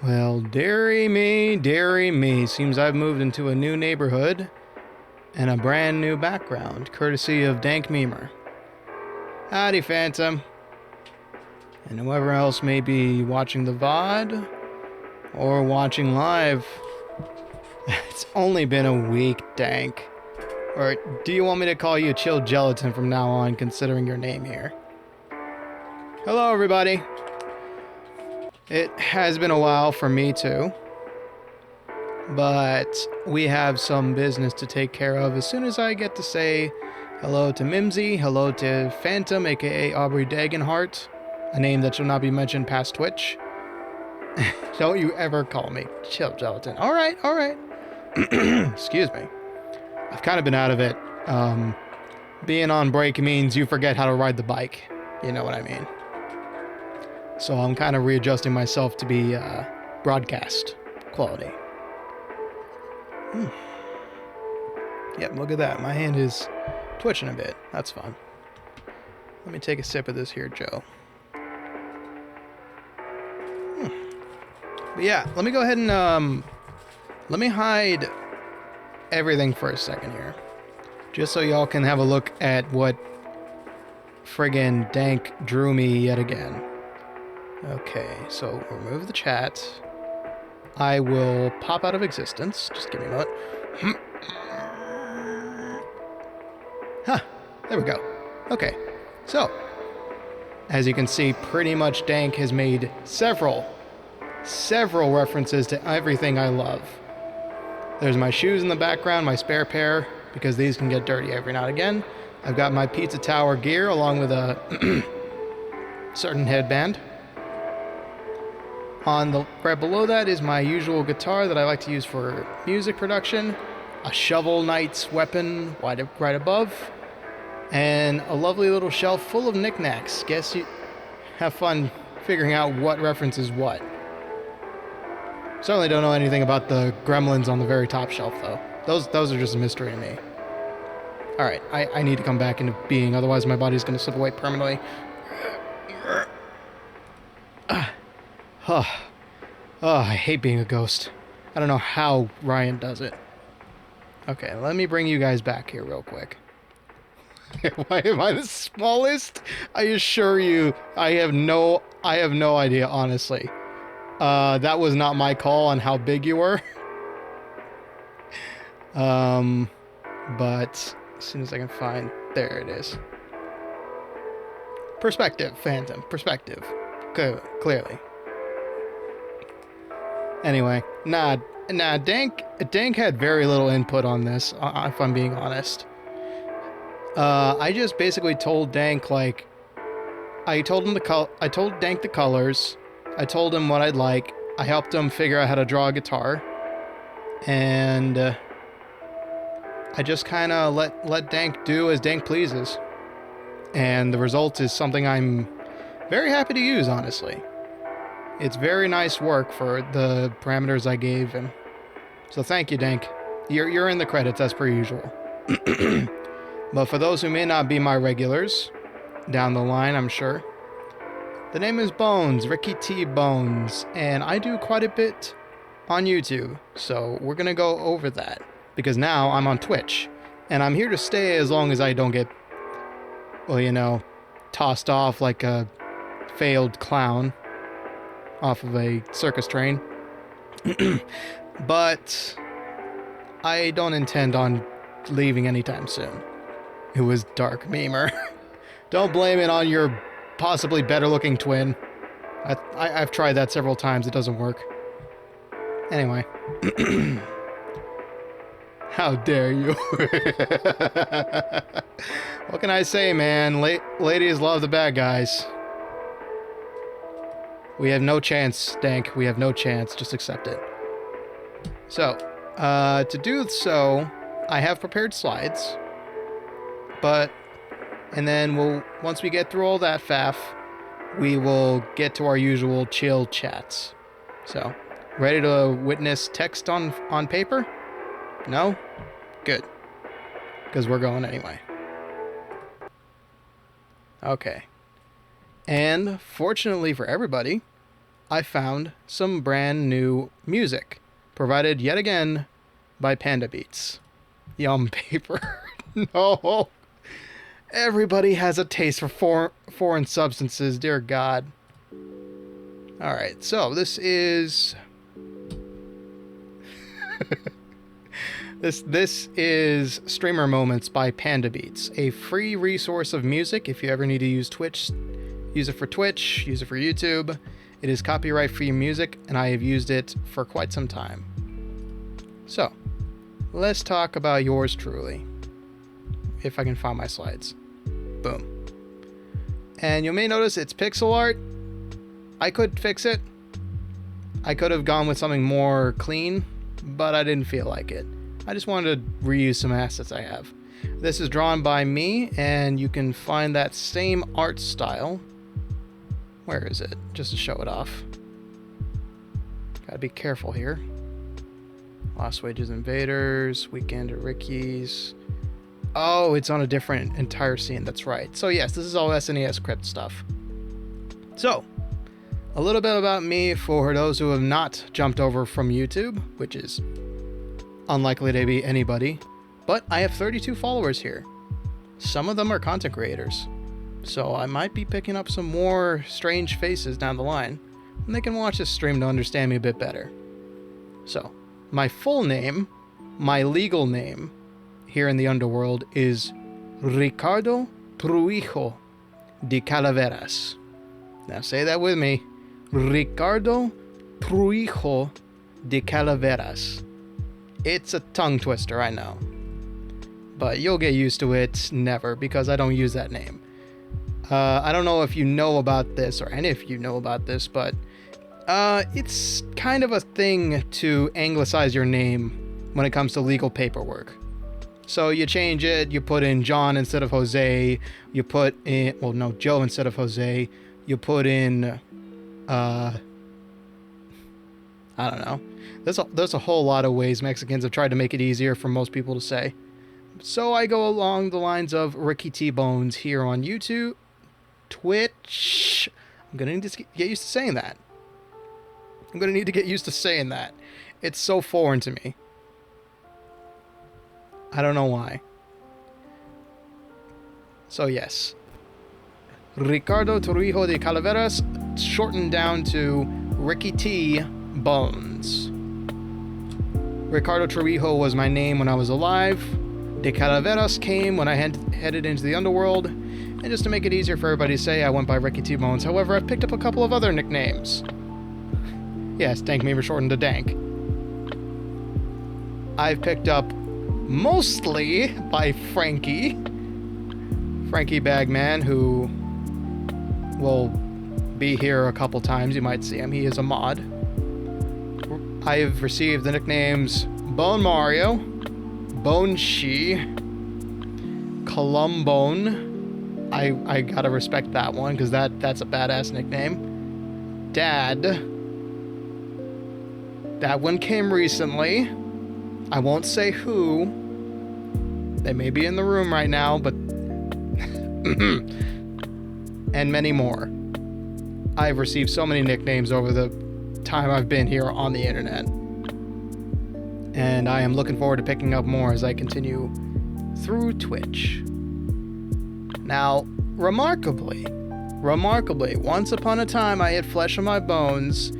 Well, dearie me, dearie me. Seems I've moved into a new neighborhood and a brand new background, courtesy of Dank Memer. Howdy, Phantom. And whoever else may be watching the VOD or watching live. It's only been a week, Dank. Or do you want me to call you Chill Gelatin from now on, considering your name here? Hello, everybody. It has been a while for me, too. But we have some business to take care of as soon as I get to say hello to Mimsy, hello to Phantom, aka Aubrey Dagenhart, a name that shall not be mentioned past Twitch. Don't you ever call me Chill Gelatin. Alright. Excuse me. I've kind of been out of it. Being on break means you forget how to ride the bike. You know what I mean. So I'm kind of readjusting myself to be broadcast quality. Yep, look at that. My hand is twitching a bit. That's fun. Let me take a sip of this here, Joe. But yeah, let me go ahead and let me hide everything for a second here. Just so y'all can have a look at what friggin' Dank drew me yet again. Okay, so remove the chat. I will pop out of existence. Just give me a moment. Huh, there we go. Okay, so, as you can see, pretty much Dank has made several references to everything I love. There's my shoes in the background, my spare pair, because these can get dirty every now and again. I've got my Pizza Tower gear along with a certain headband. On the right below that is my usual guitar that I like to use for music production, a Shovel Knight's weapon right above, and a lovely little shelf full of knickknacks. Guess you have fun figuring out what references what. Certainly don't know anything about the gremlins on the very top shelf, though. Those are just a mystery to me. Alright, I need to come back into being, otherwise my body's going to slip away permanently. Oh, I hate being a ghost. I don't know how Ryan does it. Okay, let me bring you guys back here real quick. Why am I the smallest? I assure you, I have no idea, honestly. That was not my call on how big you were. But as soon as I can find... There it is. Perspective, Phantom. Perspective. Clearly. Anyway, nah, Dank had very little input on this, if I'm being honest. I just basically told Dank, like, I told Dank the colors, I told him what I'd like, I helped him figure out how to draw a guitar, and I just kind of let Dank do as Dank pleases. And the result is something I'm very happy to use, honestly. It's very nice work for the parameters I gave him. So thank you, Dank. You're in the credits as per usual. But for those who may not be my regulars, down the line, I'm sure, the name is Bones, Ricky T. Bones, and I do quite a bit on YouTube, so we're gonna go over that, because now I'm on Twitch, and I'm here to stay as long as I don't get, well, you know, tossed off like a failed clown off of a circus train. But I don't intend on leaving anytime soon. It was Dark Memer. Don't blame it on your possibly better looking twin. I've tried that several times. It doesn't work. Anyway. How dare you? What can I say, man? Ladies love the bad guys. We have no chance, Dank. We have no chance. Just accept it. So, to do so, I have prepared slides. And then once we get through all that faff, we will get to our usual chill chats. So, ready to witness text on paper? No? Good. Because we're going anyway. Okay. And fortunately for everybody, I found some brand new music, provided yet again by Panda Beats. Yum paper. No. Everybody has a taste for foreign substances, dear God. Alright, so this is... This is Streamer Moments by Panda Beats, a free resource of music. If you ever need to use Twitch, use it for Twitch, use it for YouTube. It is copyright-free music, and I have used it for quite some time. So, let's talk about yours truly. If I can find my slides. Boom. And you may notice it's pixel art. I could fix it. I could have gone with something more clean, but I didn't feel like it. I just wanted to reuse some assets I have. This is drawn by me, and you can find that same art style. Where is it? Just to show it off. Gotta be careful here. Lost Wages Invaders, Weekend at Ricky's. Oh, it's on a different entire scene, that's right. So yes, this is all SNES crypt stuff. So, a little bit about me for those who have not jumped over from YouTube, which is unlikely to be anybody, but I have 32 followers here. Some of them are content creators, so I might be picking up some more strange faces down the line, and they can watch this stream to understand me a bit better. So, my full name, my legal name, here in the underworld is Ricardo Trujillo de Calaveras. Now say that with me. Ricardo Trujillo de Calaveras. It's a tongue twister, I know. But you'll get used to it never, because I don't use that name. I don't know if you know about this, or any of you know about this, but it's kind of a thing to anglicize your name when it comes to legal paperwork. So you change it, you put in John instead of Jose, you put in, well no, Joe instead of Jose, you put in, I don't know. There's a whole lot of ways Mexicans have tried to make it easier for most people to say. So I go along the lines of Ricky T Bones here on YouTube, Twitch. I'm gonna need to get used to saying that. I'm gonna need to get used to saying that. It's so foreign to me. I don't know why. So yes. Ricardo Trujillo de Calaveras, shortened down to Ricky T Bones. Ricardo Trujillo was my name when I was alive. De Calaveras came when I headed into the underworld. And just to make it easier for everybody to say, I went by Ricky T Bones. However, I've picked up a couple of other nicknames. Yes, Dank Meaver shortened to Dank. I've picked up mostly by Frankie Bagman, who will be here a couple times. You might see him. He is a mod. I've received the nicknames Bone Mario, Bone Shi, Columbone. I gotta respect that one, because that's a badass nickname. Dad. That one came recently. I won't say who. They may be in the room right now, but... and many more. I've received so many nicknames over the time I've been here on the internet. And I am looking forward to picking up more as I continue through Twitch. Now, remarkably, once upon a time I had flesh on my bones.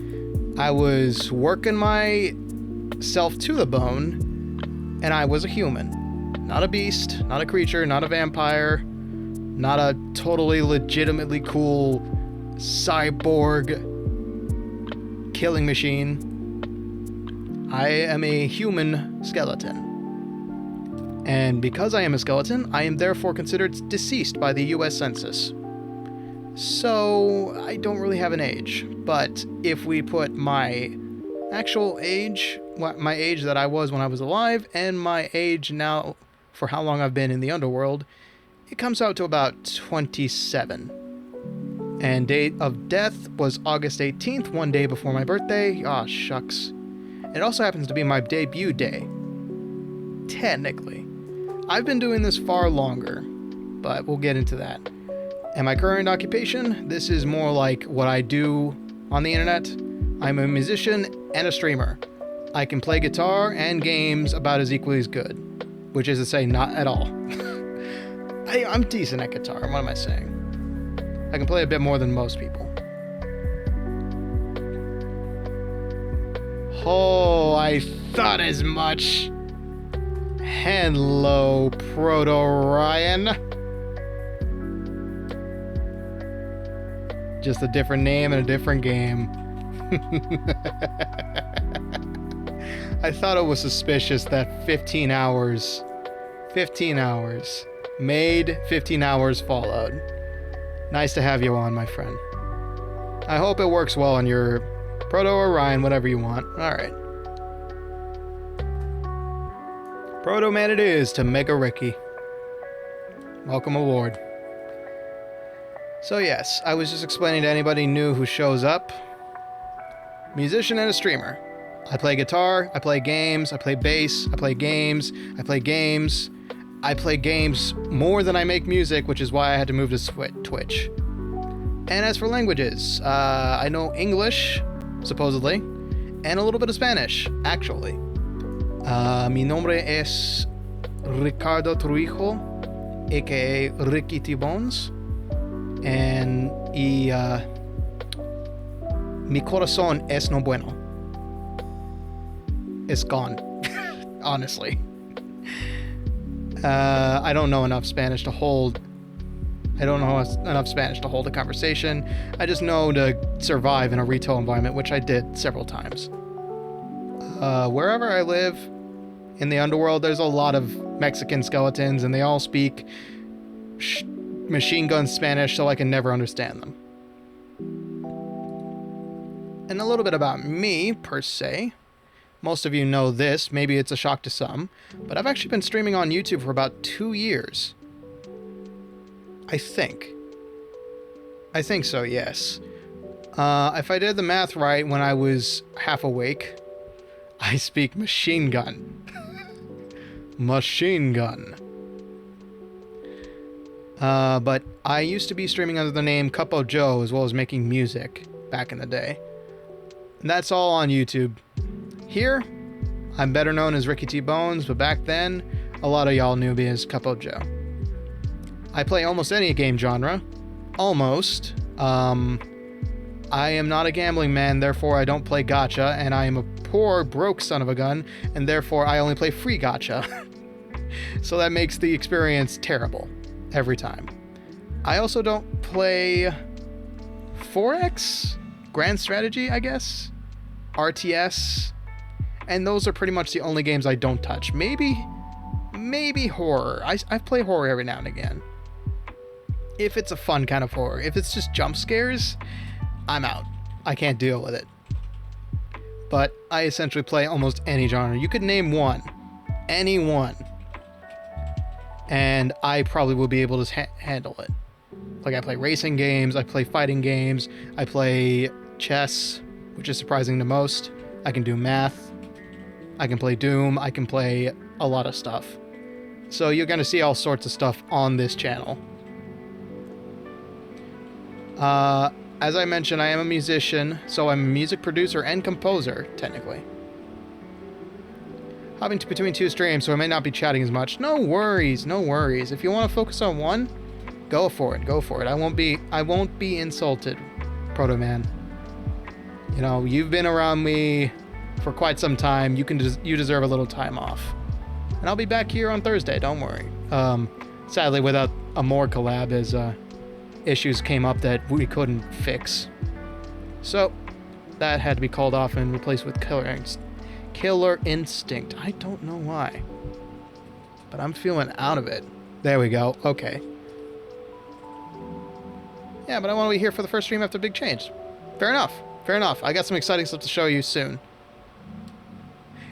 I was working myself to the bone, and I was a human. Not a beast, not a creature, not a vampire, not a totally legitimately cool cyborg killing machine. I am a human skeleton. And because I am a skeleton, I am therefore considered deceased by the US Census. So, I don't really have an age. But if we put my actual age, my age that I was when I was alive, and my age now for how long I've been in the underworld, it comes out to about 27. And date of death was August 18th, one day before my birthday. Aw, shucks. It also happens to be my debut day. Technically. I've been doing this far longer, but we'll get into that. And my current occupation, this is more like what I do on the internet. I'm a musician and a streamer. I can play guitar and games about as equally as good, which is to say, not at all. I'm decent at guitar. What am I saying? I can play a bit more than most people. Oh, I thought as much. Hello, Proto Ryan. Just a different name and a different game. I thought it was suspicious that 15 hours made 15 hours Fallout. Nice to have you on, my friend. I hope it works well on your Proto or Ryan, whatever you want. Alright. Proto Man it is to Mega Ricky. Welcome aboard. So yes, I was just explaining to anybody new who shows up. Musician and a streamer. I play guitar, I play games, I play bass, I play games, I play games. I play games more than I make music, which is why I had to move to Twitch. And as for languages, I know English, supposedly, and a little bit of Spanish, actually. Mi nombre es Ricardo Truijo, aka Ricky T-Bones, and mi corazón es no bueno. It's gone, honestly. I don't know enough Spanish to hold. I don't know enough Spanish to hold a conversation. I just know to survive in a retail environment, which I did several times. Wherever I live in the underworld, there's a lot of Mexican skeletons, and they all speak machine gun Spanish, so I can never understand them. And a little bit about me, per se. Most of you know this, maybe it's a shock to some, but I've actually been streaming on YouTube for about 2 years. I think so, yes. If I did the math right when I was half awake, I speak machine gun. Machine gun. But I used to be streaming under the name Cupo Joe, as well as making music back in the day. And that's all on YouTube. Here, I'm better known as Ricky T. Bones, but back then, a lot of y'all knew me as Cupo Joe. I play almost any game genre. Almost. I am not a gambling man, therefore I don't play gacha, and I am a poor, broke son of a gun, and therefore I only play free gacha. So that makes the experience terrible every time. I also don't play Forex, Grand Strategy, I guess, RTS, and those are pretty much the only games I don't touch. Maybe horror. I play horror every now and again. If it's a fun kind of horror. If it's just jump scares, I'm out. I can't deal with it. But I essentially play almost any genre. You could name one. Any one. And I probably will be able to handle it. Like, I play racing games, I play fighting games, I play chess, which is surprising to most. I can do math. I can play Doom. I can play a lot of stuff. So you're going to see all sorts of stuff on this channel. As I mentioned, I am a musician, so I'm a music producer and composer, technically. Hopping between 2 streams, so I may not be chatting as much. No worries, no worries. If you want to focus on one, go for it, go for it. I won't be insulted, Proto Man. You know, you've been around me for quite some time. You deserve a little time off. And I'll be back here on Thursday, don't worry. Sadly, without a more collab, as issues came up that we couldn't fix. So, that had to be called off and replaced with Killer Instinct. I don't know why. But I'm feeling out of it. There we go. Okay. Yeah, but I want to be here for the first stream after Big Change. Fair enough. Fair enough. I got some exciting stuff to show you soon.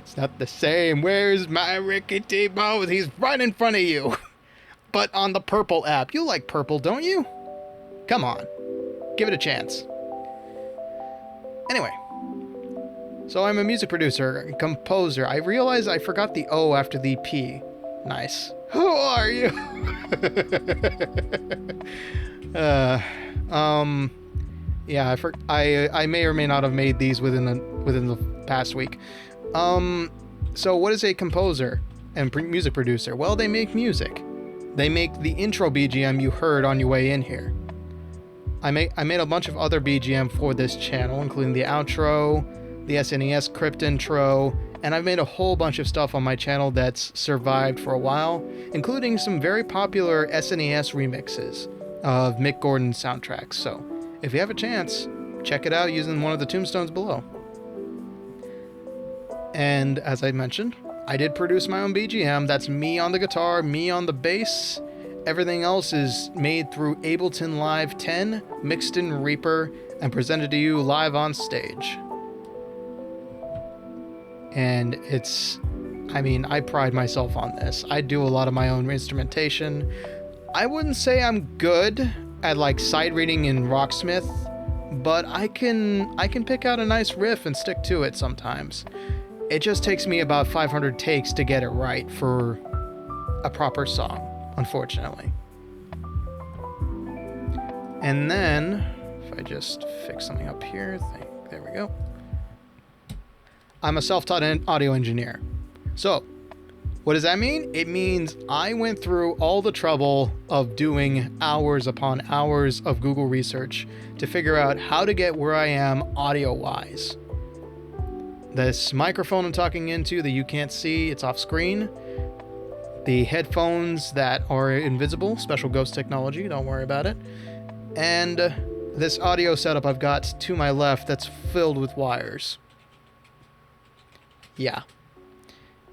It's not the same. Where's my Ricky T. Bones? He's right in front of you. But on the purple app. You like purple, don't you? Come on. Give it a chance. Anyway. So I'm a music producer, composer. I realized I forgot the O after the P. Nice. Who are you? Yeah, I may or may not have made these within the past week. So what is a composer and music producer? Well, they make music. They make the intro BGM you heard on your way in here. I made a bunch of other BGM for this channel, including the outro, the SNES crypt intro, and I've made a whole bunch of stuff on my channel that's survived for a while, including some very popular SNES remixes of Mick Gordon's soundtracks. So, if you have a chance, check it out using one of the tombstones below. And as I mentioned, I did produce my own BGM. That's me on the guitar, me on the bass. Everything else is made through Ableton Live 10, mixed in Reaper, and presented to you live on stage. And I pride myself on this. I do a lot of my own instrumentation. I wouldn't say I'm good at like sight reading in Rocksmith, but I can pick out a nice riff and stick to it sometimes. It just takes me about 500 takes to get it right for a proper song, unfortunately. And then, if I just fix something up here, there we go. I'm a self-taught audio engineer. So, what does that mean? It means I went through all the trouble of doing hours upon hours of Google research to figure out how to get where I am audio-wise. This microphone I'm talking into that you can't see, it's off screen. The headphones that are invisible, special ghost technology, don't worry about it. And this audio setup I've got to my left that's filled with wires. Yeah.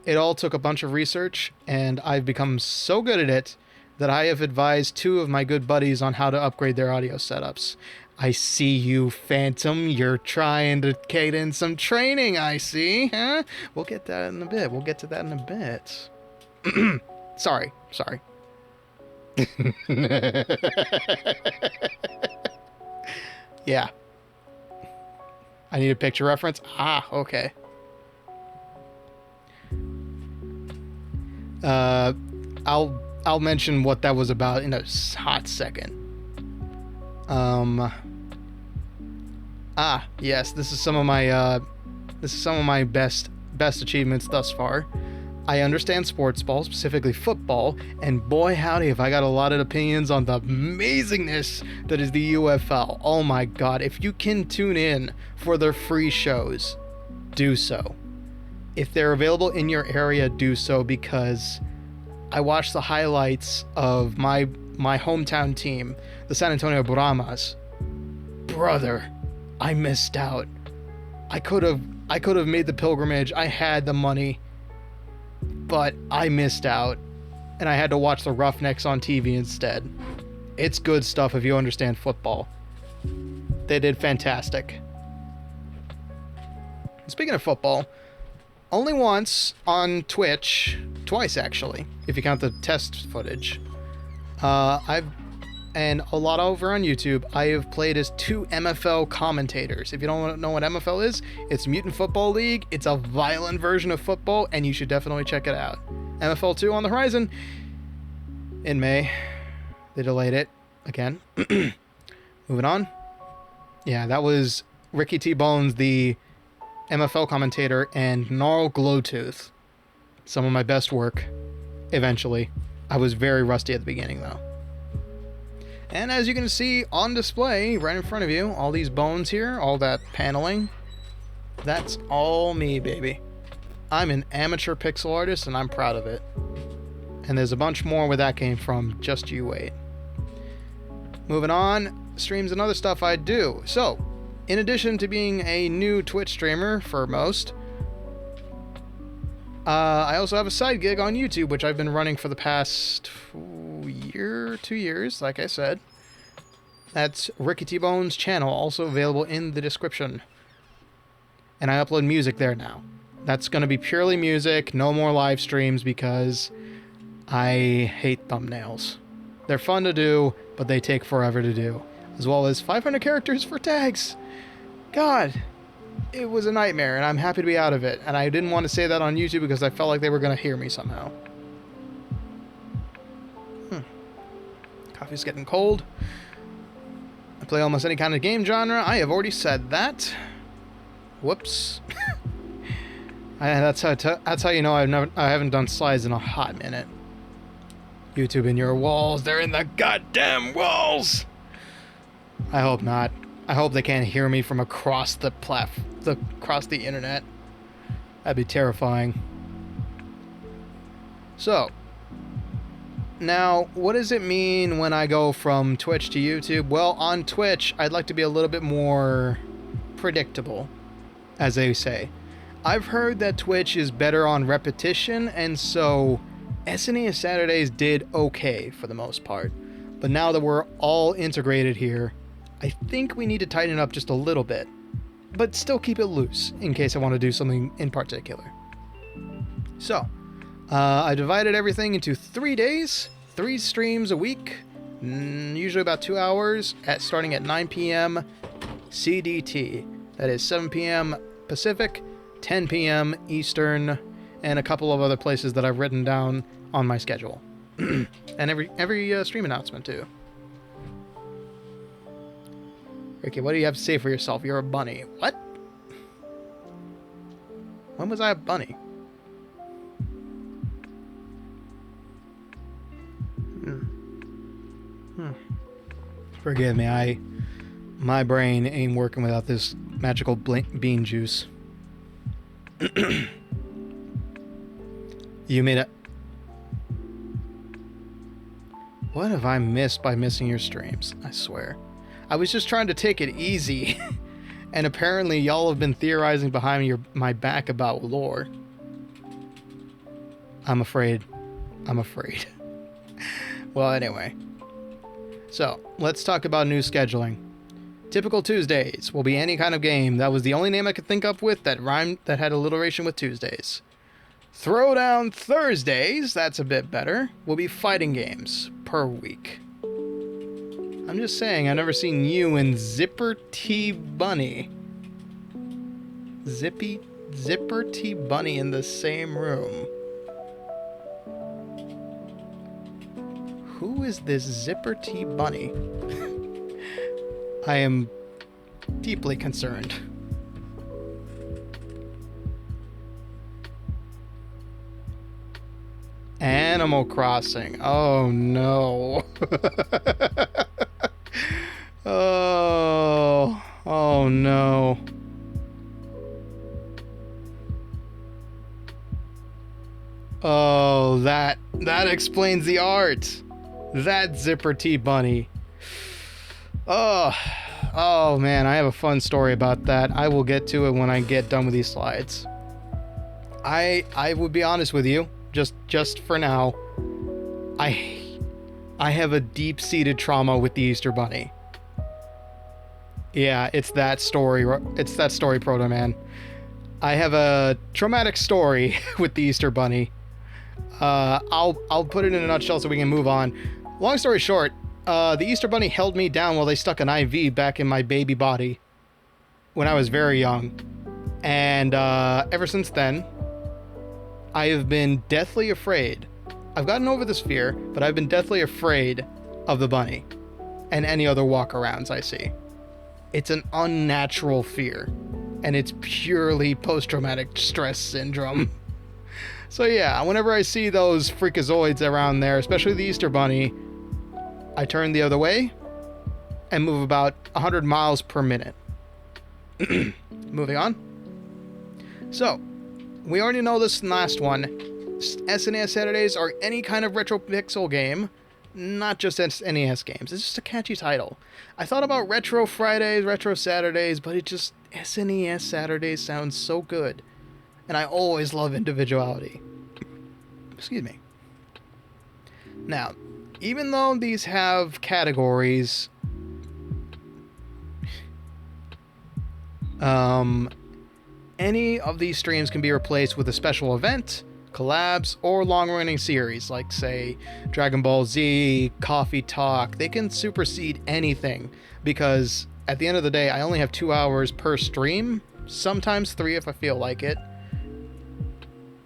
It all took a bunch of research, and I've become so good at it that I have advised two of my good buddies on how to upgrade their audio setups. I see you, Phantom. You're trying to get in some training, I see, huh? We'll get that in a bit. We'll get to that in a bit. Sorry. Yeah. I need a picture reference? Ah, okay. I'll mention what that was about in a hot second. Yes, this is some of my best achievements thus far. I understand sports ball, specifically football, and boy howdy have I got a lot of opinions on the amazingness that is the UFL. Oh my god, if you can tune in for their free shows, do so. If they're available in your area, do so, because I watched the highlights of my hometown team, the San Antonio Brahmas. Brother, I missed out. I could have made the pilgrimage. I had the money, but I missed out, and I had to watch the Roughnecks on TV instead. It's good stuff if you understand football. They did fantastic. Speaking of football, only once on Twitch, twice actually, if you count the test footage, and a lot over on YouTube, I have played as two MFL commentators. If you don't know what MFL is, it's Mutant Football League. It's a violent version of football, and you should definitely check it out. MFL 2 on the horizon in May. They delayed it again. Moving on. Yeah, that was Ricky T. Bones, the MFL commentator, and Gnarl Glowtooth. Some of my best work, eventually. I was very rusty at the beginning, though. And as you can see on display, right in front of you, all these bones here, all that paneling, that's all me, baby. I'm an amateur pixel artist, and I'm proud of it. And there's a bunch more where that came from, just you wait. Moving on, streams and other stuff I do. So, in addition to being a new Twitch streamer for most, I also have a side gig on YouTube, which I've been running for the past 2 years, like I said. That's Ricky T. Bones' channel, also available in the description. And I upload music there now. That's going to be purely music, no more live streams, because I hate thumbnails. They're fun to do, but they take forever to do. As well as 500 characters for tags. God, it was a nightmare, and I'm happy to be out of it. And I didn't want to say that on YouTube because I felt like they were going to hear me somehow. Coffee's getting cold. play almost any kind of game genre. I have already said that. Whoops. That's how you know I haven't done slides in a hot minute. YouTube in your walls. They're in the goddamn walls. I hope not. I hope they can't hear me from across the internet. That'd be terrifying. So, now, what does it mean when I go from Twitch to YouTube? Well, on Twitch, I'd like to be a little bit more predictable, as they say. I've heard that Twitch is better on repetition, and so SNES Saturdays did okay for the most part. But now that we're all integrated here, I think we need to tighten it up just a little bit, but still keep it loose in case I want to do something in particular. So, I divided everything into 3 days, 3 streams a week, usually about 2 hours, starting at 9 p.m. CDT. That is 7 p.m. Pacific, 10 p.m. Eastern, and a couple of other places that I've written down on my schedule. And every stream announcement, too. Ricky, what do you have to say for yourself? You're a bunny. What? When was I a bunny? Forgive me, my brain ain't working without this magical bean juice. You made a... What have I missed by missing your streams? I swear. I was just trying to take it easy. And apparently y'all have been theorizing behind my back about lore. I'm afraid. Well, anyway. So, let's talk about new scheduling. Typical Tuesdays will be any kind of game. That was the only name I could think up with that rhymed, that had alliteration with Tuesdays. Throwdown Thursdays, that's a bit better, will be fighting games per week. I'm just saying, I've never seen you and Zipper T Bunny. Zipper T Bunny in the same room. Who is this Zipper T Bunny? I am deeply concerned. Animal Crossing. Oh no. Oh no. Oh, that explains the art. That Zipper T Bunny. Oh man, I have a fun story about that. I will get to it when I get done with these slides. I would be honest with you, just for now. I have a deep-seated trauma with the Easter Bunny. Yeah, it's that story, Proto Man. I have a traumatic story with the Easter Bunny. I'll put it in a nutshell so we can move on. Long story short, the Easter Bunny held me down while they stuck an IV back in my baby body when I was very young. And ever since then, I have been deathly afraid. I've gotten over this fear, but I've been deathly afraid of the bunny and any other walk-arounds I see. It's an unnatural fear, and it's purely post-traumatic stress syndrome. So yeah, whenever I see those freakazoids around there, especially the Easter Bunny, I turn the other way and move about 100 miles per minute. Moving on. So, we already know this last one. SNES Saturdays are any kind of retro pixel game, not just SNES games. It's just a catchy title. I thought about Retro Fridays, Retro Saturdays, but it just... SNES Saturdays sounds so good. And I always love individuality. Excuse me. Now, even though these have categories, any of these streams can be replaced with a special event, collabs, or long-running series, like, say, Dragon Ball Z, Coffee Talk. They can supersede anything, because at the end of the day, I only have 2 hours per stream, sometimes 3 if I feel like it.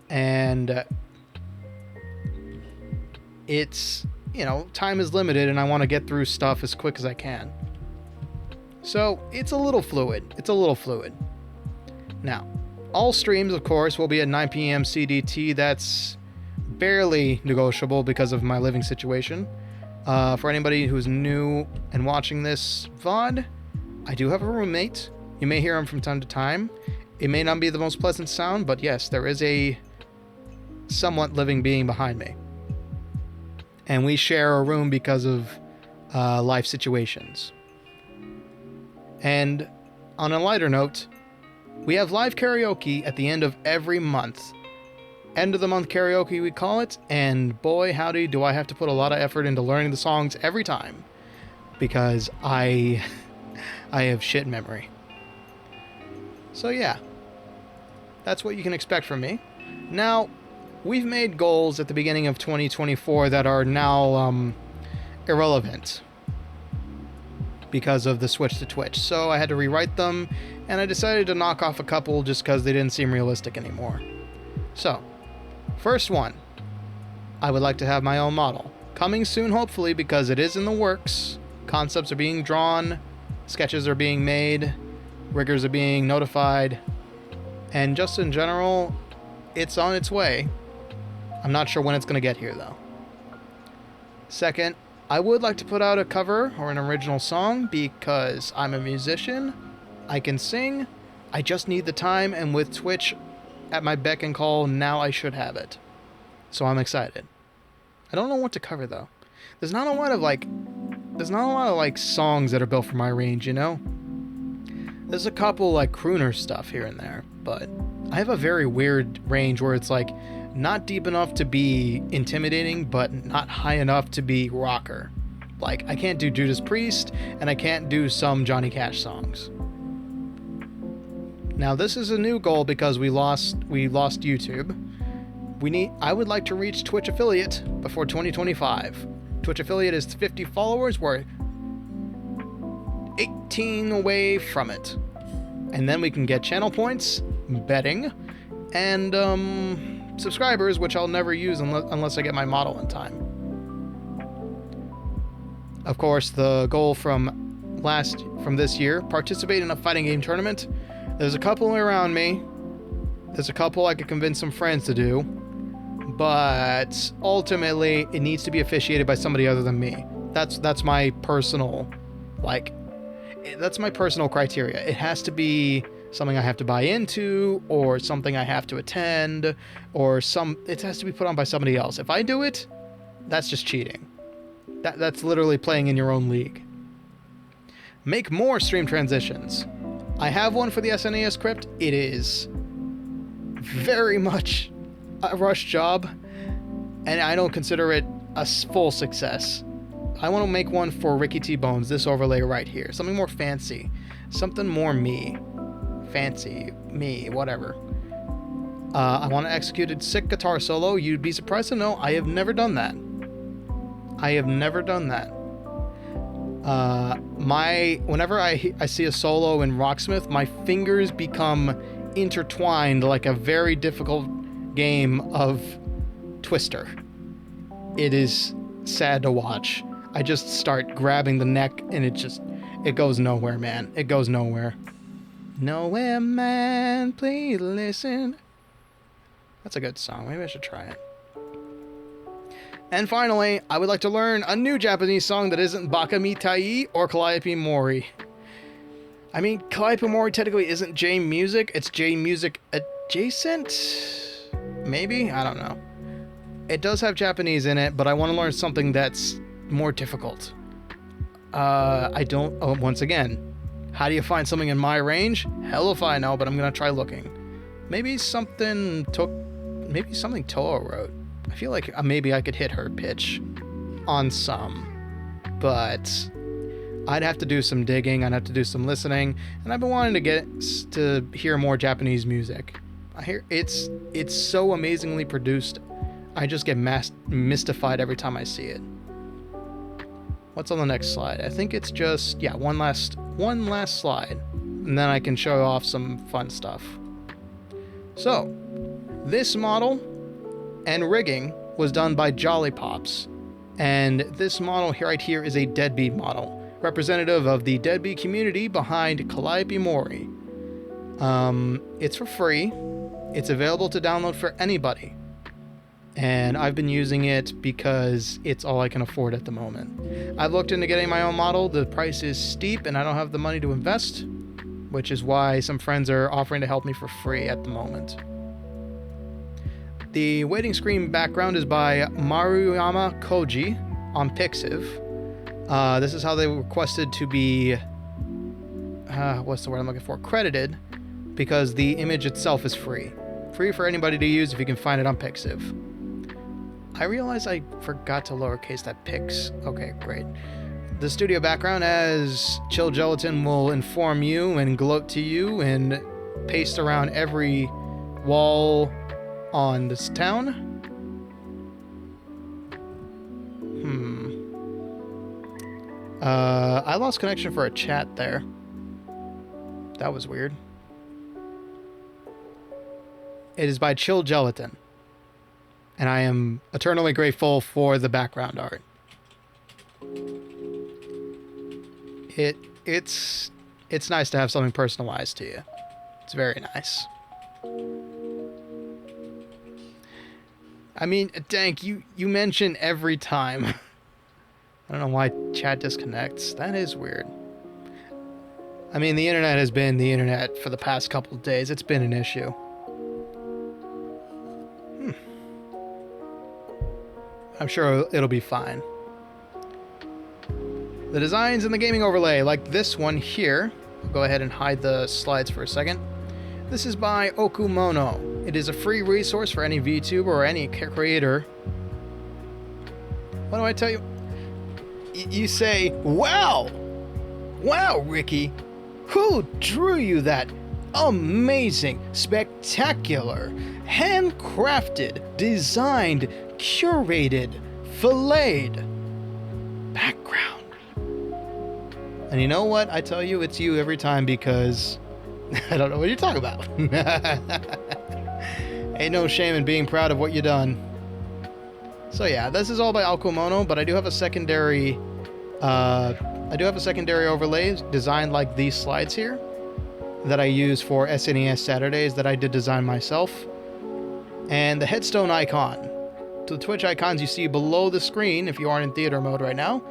And it's, you know, time is limited and I want to get through stuff as quick as I can. So it's a little fluid. Now, all streams, of course, will be at 9 p.m. CDT. That's barely negotiable because of my living situation. For anybody who's new and watching this VOD, I do have a roommate. You may hear him from time to time. It may not be the most pleasant sound, but yes, there is a somewhat living being behind me. And we share a room because of life situations. And on a lighter note, we have live karaoke at the end of every month. End of the month karaoke, we call it, and boy howdy do I have to put a lot of effort into learning the songs every time, because I have shit memory. So yeah, that's what you can expect from me. Now, we've made goals at the beginning of 2024 that are now irrelevant because of the switch to Twitch. So I had to rewrite them, and I decided to knock off a couple just because they didn't seem realistic anymore. So, first one, I would like to have my own model. Coming soon, hopefully, because it is in the works. Concepts are being drawn, sketches are being made, riggers are being notified, and just in general, it's on its way. I'm not sure when it's going to get here, though. Second, I would like to put out a cover or an original song because I'm a musician. I can sing. I just need the time, and with Twitch at my beck and call, now I should have it. So I'm excited. I don't know what to cover, though. There's not a lot of songs that are built for my range, you know? There's a couple like crooner stuff here and there, but I have a very weird range where it's like not deep enough to be intimidating, but not high enough to be rocker. Like, I can't do Judas Priest, and I can't do some Johnny Cash songs. Now, this is a new goal because we lost YouTube. I would like to reach Twitch affiliate before 2025. Twitch affiliate is 50 followers. We're 18 away from it. And then we can get channel points, betting, and subscribers, which I'll never use unless I get my model in time. Of course, the goal from this year, participate in a fighting game tournament. There's a couple around me. There's a couple I could convince some friends to do. But ultimately, it needs to be officiated by somebody other than me. That's my personal, that's my personal criteria. It has to be something I have to buy into, or something I have to attend, or it has to be put on by somebody else. If I do it, that's just cheating. That's literally playing in your own league. Make more stream transitions. I have one for the SNES script. It is very much a rush job, and I don't consider it a full success. I want to make one for Ricky T. Bones, this overlay right here. Something more fancy. Something more me. Fancy. Me. Whatever. I want to execute a sick guitar solo. You'd be surprised to know I have never done that. Whenever I see a solo in Rocksmith, my fingers become intertwined like a very difficult game of Twister. It is sad to watch. I just start grabbing the neck and it goes nowhere, man. It goes nowhere. Nowhere, man, please listen. That's a good song. Maybe I should try it. And finally, I would like to learn a new Japanese song that isn't Baka Mitai or Calliope Mori. I mean, Calliope Mori technically isn't J music. It's J music adjacent? Maybe? I don't know. It does have Japanese in it, but I want to learn something that's more difficult. Once again, how do you find something in my range? Hell if I know, but I'm going to try looking. Maybe something Toa wrote. I feel like maybe I could hit her pitch on some, but I'd have to do some digging, I'd have to do some listening, and I've been wanting to hear more Japanese music. I hear it's so amazingly produced. I just get mystified every time I see it. What's on the next slide? I think it's just, one last slide, and then I can show off some fun stuff. So, this model and rigging was done by Jolly Pops, and this model here right here is a deadbeat model. representative of the deadbeat community behind Calliope Mori. It's for free. It's available to download for anybody. And I've been using it because it's all I can afford at the moment. I've looked into getting my own model. The price is steep and I don't have the money to invest, which is why some friends are offering to help me for free at the moment. The waiting screen background is by Maruyama Koji on Pixiv. This is how they requested to be, what's the word I'm looking for? Credited, because the image itself is free. Free for anybody to use if you can find it on Pixiv. I realize I forgot to lowercase that Pix. Okay, great. The studio background as Chill Gelatin will inform you and gloat to you and paste around every wall on this town. I lost connection for a chat there. That was weird. It is by Chill Gelatin. And I am eternally grateful for the background art. It's nice to have something personalized to you. It's very nice. I mean, Dank, you mention every time. I don't know why chat disconnects. That is weird. I mean, the internet has been the internet for the past couple of days. It's been an issue. I'm sure it'll be fine. The designs in the gaming overlay, like this one here. I'll go ahead and hide the slides for a second. This is by Okumono. It is a free resource for any VTuber or any creator. What do I tell you? You say, wow! Wow, Ricky! Who drew you that amazing, spectacular, handcrafted, designed, curated, filleted background? And you know what? I tell you, it's you every time because I don't know what you're talking about. Ain't no shame in being proud of what you done. So yeah, this is all by Okumono, but I do have a secondary overlay designed like these slides here that I use for SNES Saturdays that I did design myself. And the headstone icon, the Twitch icons you see below the screen if you aren't in theater mode right now,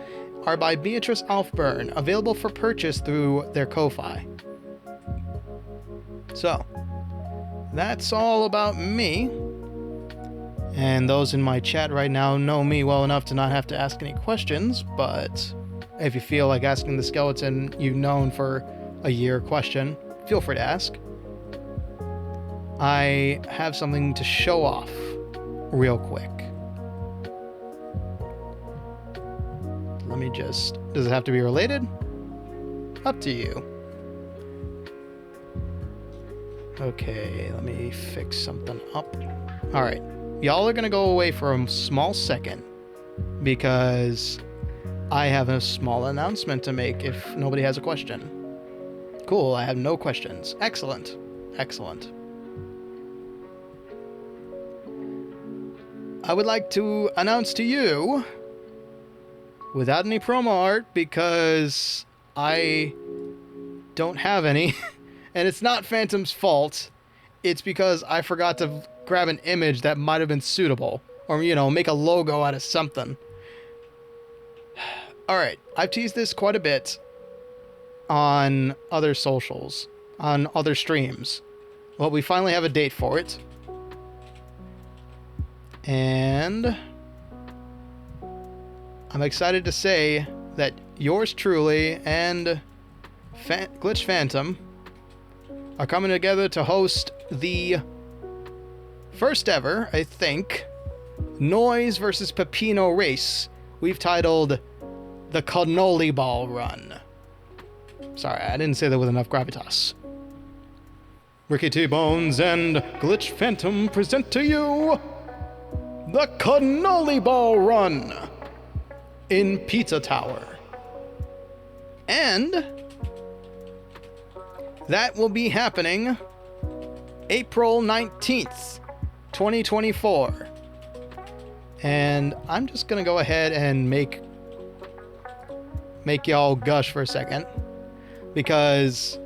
are by Beatrice Alfburn, available for purchase through their Ko-Fi. So, that's all about me. And those in my chat right now know me well enough to not have to ask any questions, but if you feel like asking the skeleton you've known for a year question, feel free to ask. I have something to show off real quick. Let me just... Does it have to be related? Up to you. Okay, let me fix something up. Alright, y'all are gonna go away for a small second because I have a small announcement to make if nobody has a question. Cool, I have no questions. Excellent. Excellent. I would like to announce to you, without any promo art, because I don't have any, and it's not Phantom's fault, it's because I forgot to grab an image that might have been suitable, or, you know, make a logo out of something. Alright, I've teased this quite a bit on other socials, on other streams. Well, we finally have a date for it. And I'm excited to say that yours truly and Glitch Phantom are coming together to host the first ever, I think, Noise versus Pepino race we've titled the Cannoli-ball Run. Sorry, I didn't say that with enough gravitas. Ricky T-Bones and Glitch Phantom present to you the Cannoli-ball Run in Pizza Tower. And that will be happening April 19th, 2024. And I'm just going to go ahead and make make y'all gush for a second. Because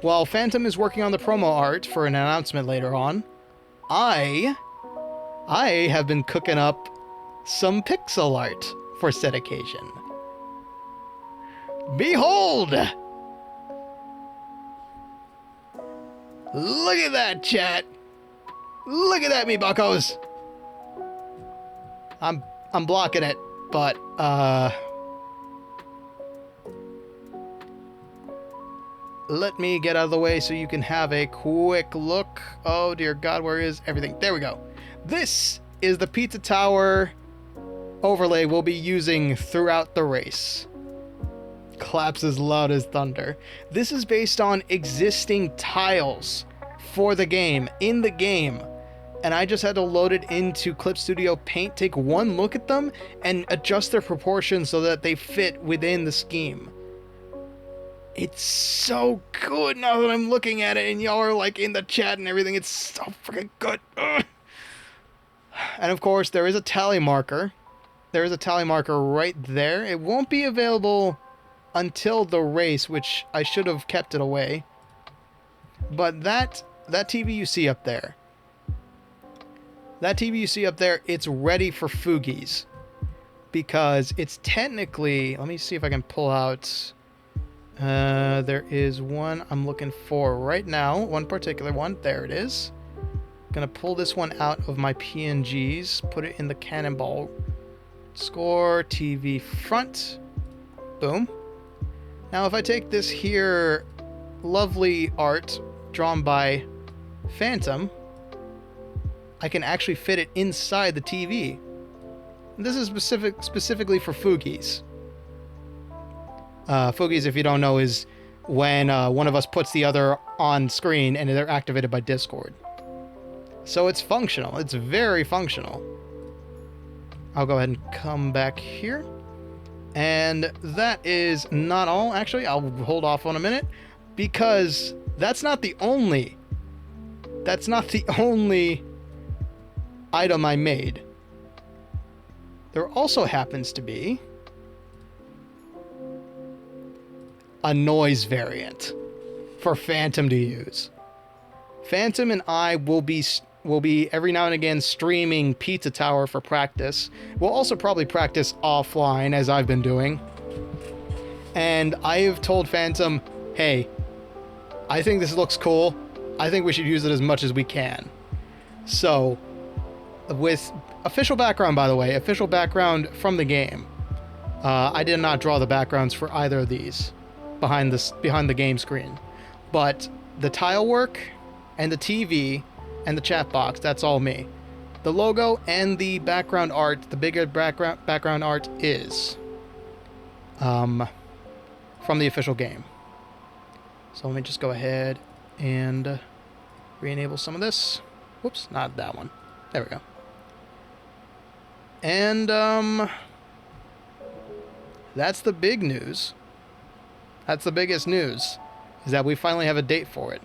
while Phantom is working on the promo art for an announcement later on, I have been cooking up some pixel art for said occasion. Behold! Look at that, chat! Look at that, me buckos! I'm blocking it, but, let me get out of the way so you can have a quick look. Oh, dear God, where is everything? There we go. This is the Pizza Tower overlay we'll be using throughout the race. Claps as loud as thunder. This is based on existing tiles for the game, in the game. And I just had to load it into Clip Studio Paint, take one look at them, and adjust their proportions so that they fit within the scheme. It's so good now that I'm looking at it and y'all are like in the chat and everything. It's so freaking good. Ugh. And of course, there is a tally marker. There is a tally marker right there. It won't be available until the race, which I should have kept it away. But that TV you see up there, it's ready for Foogies. Because it's technically, let me see if I can pull out, there is one I'm looking for right now, one particular one, there it is. Gonna pull this one out of my PNGs, put it in the Cannonball Score TV front, boom. Now if I take this here lovely art drawn by Phantom, I can actually fit it inside the TV. This is specifically for Foogies. Foogies, if you don't know, is when one of us puts the other on screen and they're activated by Discord. So it's functional. It's very functional. I'll go ahead and come back here. And that is not all. Actually, I'll hold off on a minute because that's not the only item I made. There also happens to be a noise variant for Phantom to use. Phantom and I will be every now and again streaming Pizza Tower for practice. We'll also probably practice offline, as I've been doing. And I have told Phantom, hey, I think this looks cool. I think we should use it as much as we can. So, with official background, by the way, official background from the game. I did not draw the backgrounds for either of these behind the game screen. But the tile work and the TV and the chat box, that's all me. The logo and the background art, the bigger background art is from the official game. So let me just go ahead and re-enable some of this. Whoops, not that one. There we go. And that's the big news. That's the biggest news, is that we finally have a date for it.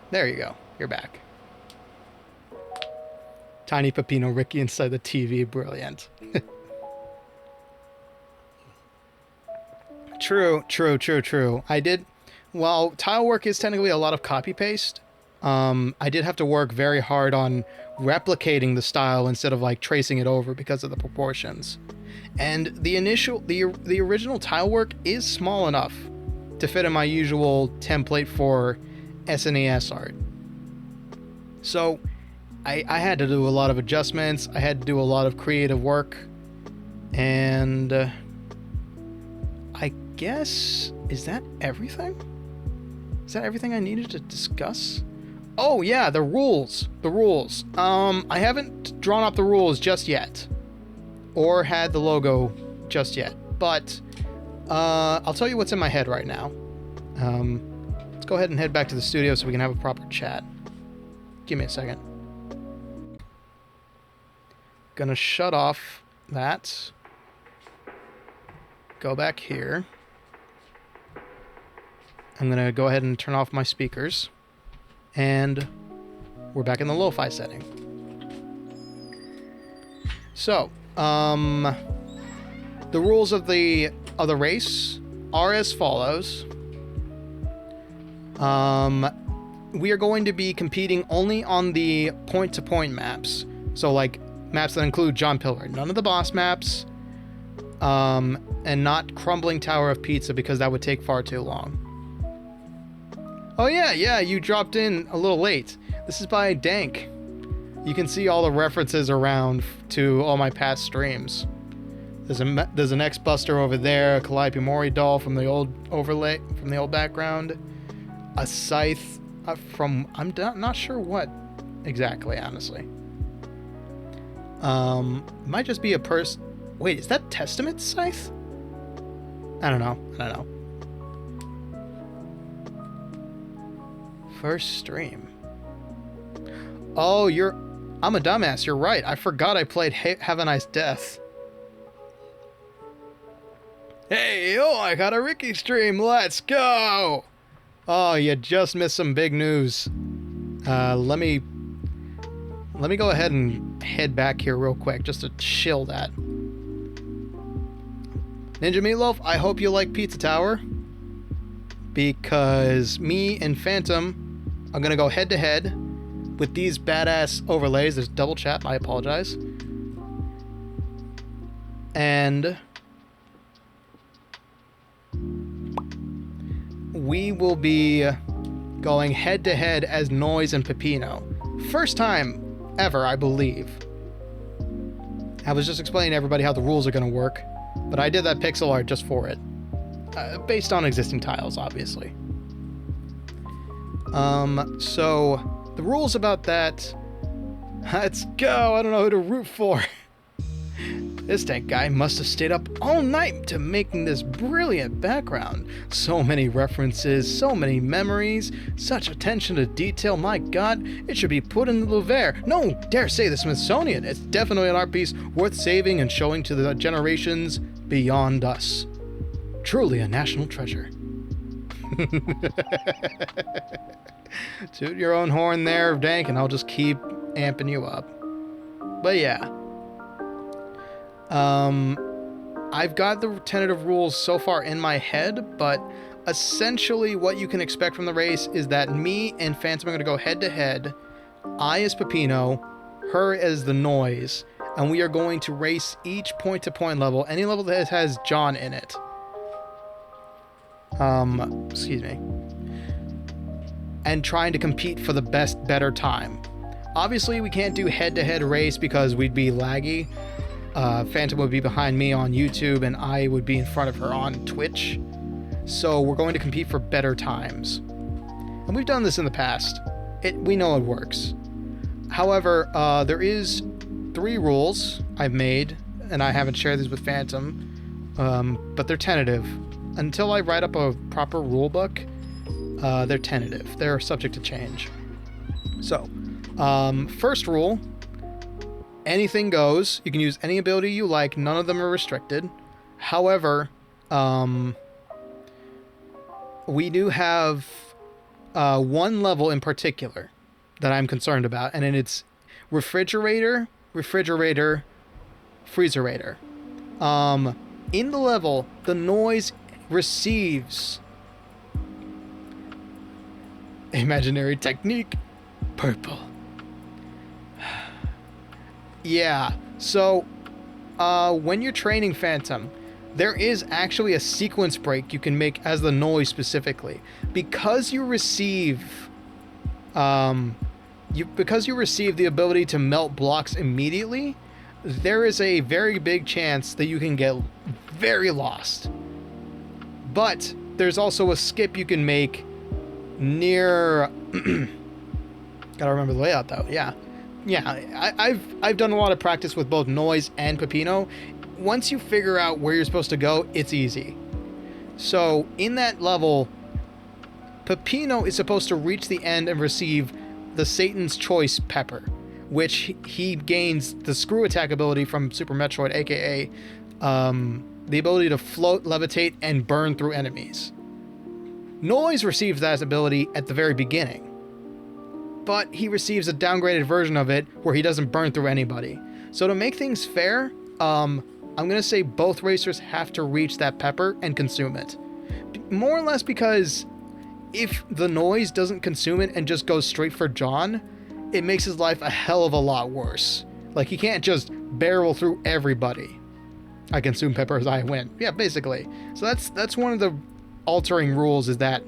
There you go. You're back. Tiny Peppino Ricky inside the TV. Brilliant. True. While tile work is technically a lot of copy-paste, I did have to work very hard on replicating the style instead of like tracing it over because of the proportions. And the original tile work is small enough to fit in my usual template for SNES art. So I had to do a lot of adjustments. I had to do a lot of creative work. And I guess, is that everything? Is that everything I needed to discuss? Oh yeah, the rules. I haven't drawn up the rules just yet, or had the logo just yet, but I'll tell you what's in my head right now. Let's go ahead and head back to the studio so we can have a proper chat. Give me a second. Gonna shut off that. Go back here. I'm gonna go ahead and turn off my speakers. And we're back in the lo-fi setting. So, The rules of the race are as follows. We are going to be competing only on the point-to-point maps. So, like, maps that include John Pillar. None of the boss maps. And not Crumbling Tower of Pizza, because that would take far too long. Oh yeah, you dropped in a little late. This is by Dank. You can see all the references around to all my past streams. There's an X-Buster over there, a Calliope Mori doll from the old overlay, from the old background, a scythe from, I'm not sure what exactly, honestly. Might just be a wait, is that Testament scythe? I don't know. First stream. Oh, I'm a dumbass, you're right. I forgot I played Have a Nice Death. Hey, I got a Ricky stream, let's go! Oh, you just missed some big news. Let me go ahead and head back here real quick, just to chill that. Ninja Meatloaf, I hope you like Pizza Tower, because me and Phantom are gonna go head to head with these badass overlays. There's double chat, I apologize. And we will be going head to head as Noise and Pepino. First time ever, I believe. I was just explaining to everybody how the rules are gonna work. But I did that pixel art just for it. Based on existing tiles, obviously. So, the rules about that... Let's go! I don't know who to root for. This tank guy must have stayed up all night to making this brilliant background. So many references, so many memories, such attention to detail, my god, it should be put in the Louvre. No, dare say the Smithsonian. It's definitely an art piece worth saving and showing to the generations beyond us. Truly a national treasure. Toot your own horn there, Dank, and I'll just keep amping you up. But yeah. I've got the tentative rules so far in my head, but essentially what you can expect from the race is that me and Phantom are going to go head to head. I as Pepino, her as the Noise, and we are going to race each point-to-point level, any level that has John in it. Excuse me. And trying to compete for the better time. Obviously, we can't do head-to-head race because we'd be laggy. Phantom would be behind me on YouTube, and I would be in front of her on Twitch. So we're going to compete for better times. And we've done this in the past. We know it works. However, there is 3 rules I've made, and I haven't shared these with Phantom, but they're tentative. Until I write up a proper rule book, they're tentative. They're subject to change. So, first rule, anything goes. You can use any ability you like. None of them are restricted. However, we do have one level in particular that I'm concerned about, and it's refrigerator, freezerator. In the level, the Noise receives imaginary technique, purple. Yeah, so when you're training Phantom, there is actually a sequence break you can make as the Noise specifically. Because you receive the ability to melt blocks immediately, there is a very big chance that you can get very lost. But there's also a skip you can make near gotta remember the layout though. Yeah, I've done a lot of practice with both Noise and Pepino. Once you figure out where you're supposed to go, it's easy. So in that level, Pepino is supposed to reach the end and receive the Satan's Choice Pepper, which he gains the screw attack ability from Super Metroid, aka the ability to float, levitate, and burn through enemies. Noise receives that ability at the very beginning, but he receives a downgraded version of it where he doesn't burn through anybody. So to make things fair, I'm going to say both racers have to reach that pepper and consume it. More or less because if the noise doesn't consume it and just goes straight for John, it makes his life a hell of a lot worse. Like, he can't just barrel through everybody. I consume peppers, I win. Yeah, basically. So that's one of the altering rules, is that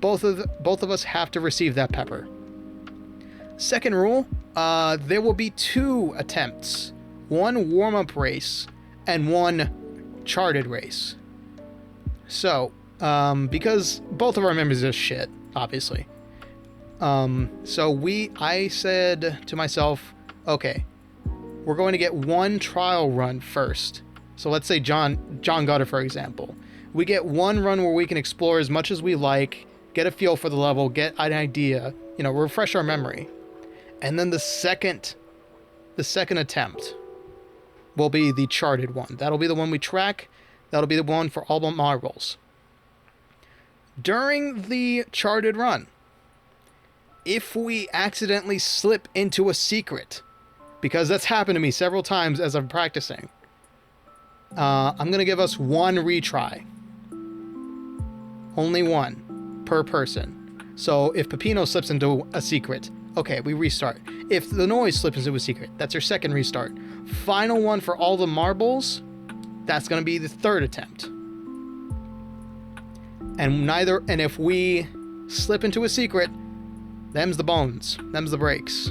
both of us have to receive that pepper. Second rule, there will be 2 attempts. One warm-up race and one charted race. So, because both of our members are shit, obviously. I said to myself, okay, we're going to get one trial run first. So let's say John got it, for example. We get one run where we can explore as much as we like, get a feel for the level, get an idea, refresh our memory. And then the second attempt will be the charted one. That'll be the one we track. That'll be the one for all the marbles. During the charted run, if we accidentally slip into a secret, because that's happened to me several times as I'm practicing, I'm going to give us one retry. Only one per person. So if Peppino slips into a secret, okay, we restart. If the noise slips into a secret, that's our second restart. Final one for all the marbles, that's going to be the third attempt. And if we slip into a secret, them's the bones, them's the breaks,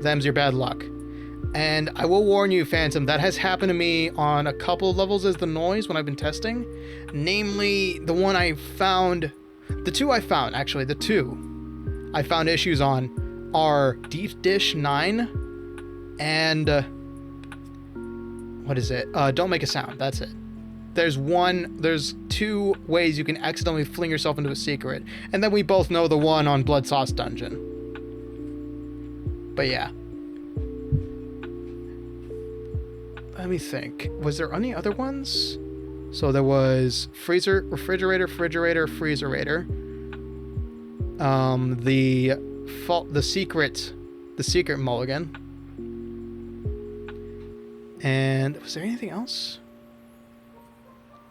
them's your bad luck. And I will warn you, Phantom, that has happened to me on a couple of levels as the noise when I've been testing. Namely, the two I found issues on are Deep Dish 9 and what is it? Don't Make a Sound. That's it. There's 2 ways you can accidentally fling yourself into a secret, and then we both know the one on Blood Sauce Dungeon. But yeah. Let me think. Was there any other ones? So there was freezer, refrigerator, freezerator. The secret mulligan. And was there anything else?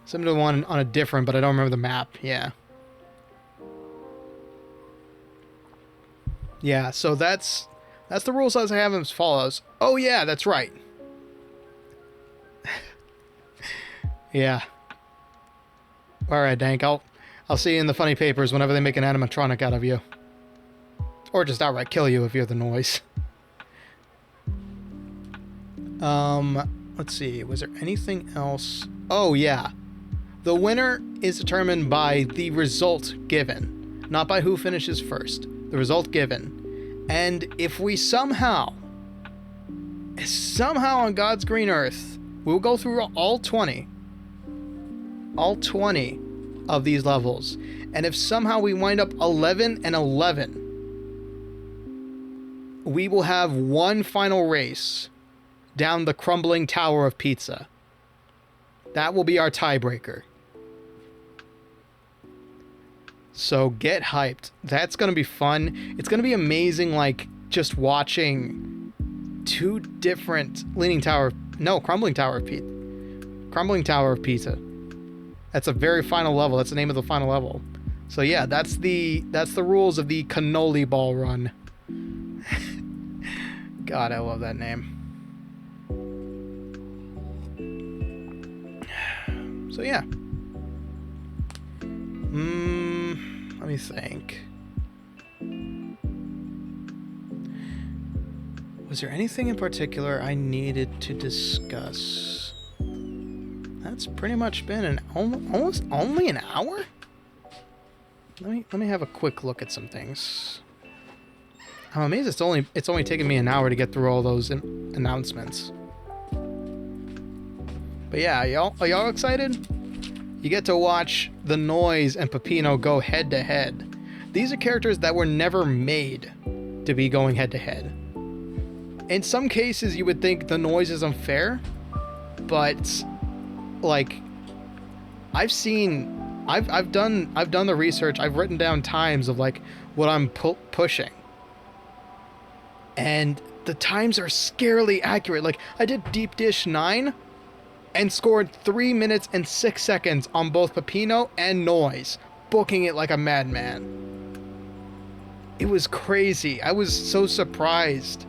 Some of the one on a different, but I don't remember the map. Yeah. Yeah, so that's the rules as I have them as follows. Oh yeah, that's right. Yeah. Alright, Dank, I'll see you in the funny papers whenever they make an animatronic out of you. Or just outright kill you if you're the noise. Let's see, was there anything else? Oh yeah. The winner is determined by the result given, not by who finishes first. The result given. And if we somehow on God's green earth, we'll go through all 20 of these levels. And if somehow we wind up 11 and 11, we will have one final race down the crumbling tower of pizza. That will be our tiebreaker. So get hyped. That's going to be fun. It's going to be amazing, like, just watching 2 different crumbling tower of pizza. That's a very final level. That's the name of the final level. So yeah, that's the rules of the Cannoli-ball Run. God, I love that name. So yeah. Let me think. Was there anything in particular I needed to discuss? That's pretty much been almost only an hour? Let me have a quick look at some things. I'm amazed it's only taken me an hour to get through all those announcements. But yeah, are y'all excited? You get to watch the Noise and Peppino go head to head. These are characters that were never made to be going head to head. In some cases, you would think the Noise is unfair, but like I've done the research. I've written down times of like what I'm pushing, and the times are scarily accurate. Like I did Deep Dish 9. and scored 3 minutes and 6 seconds on both Pepino and Noise, booking it like a madman. It was crazy. I was so surprised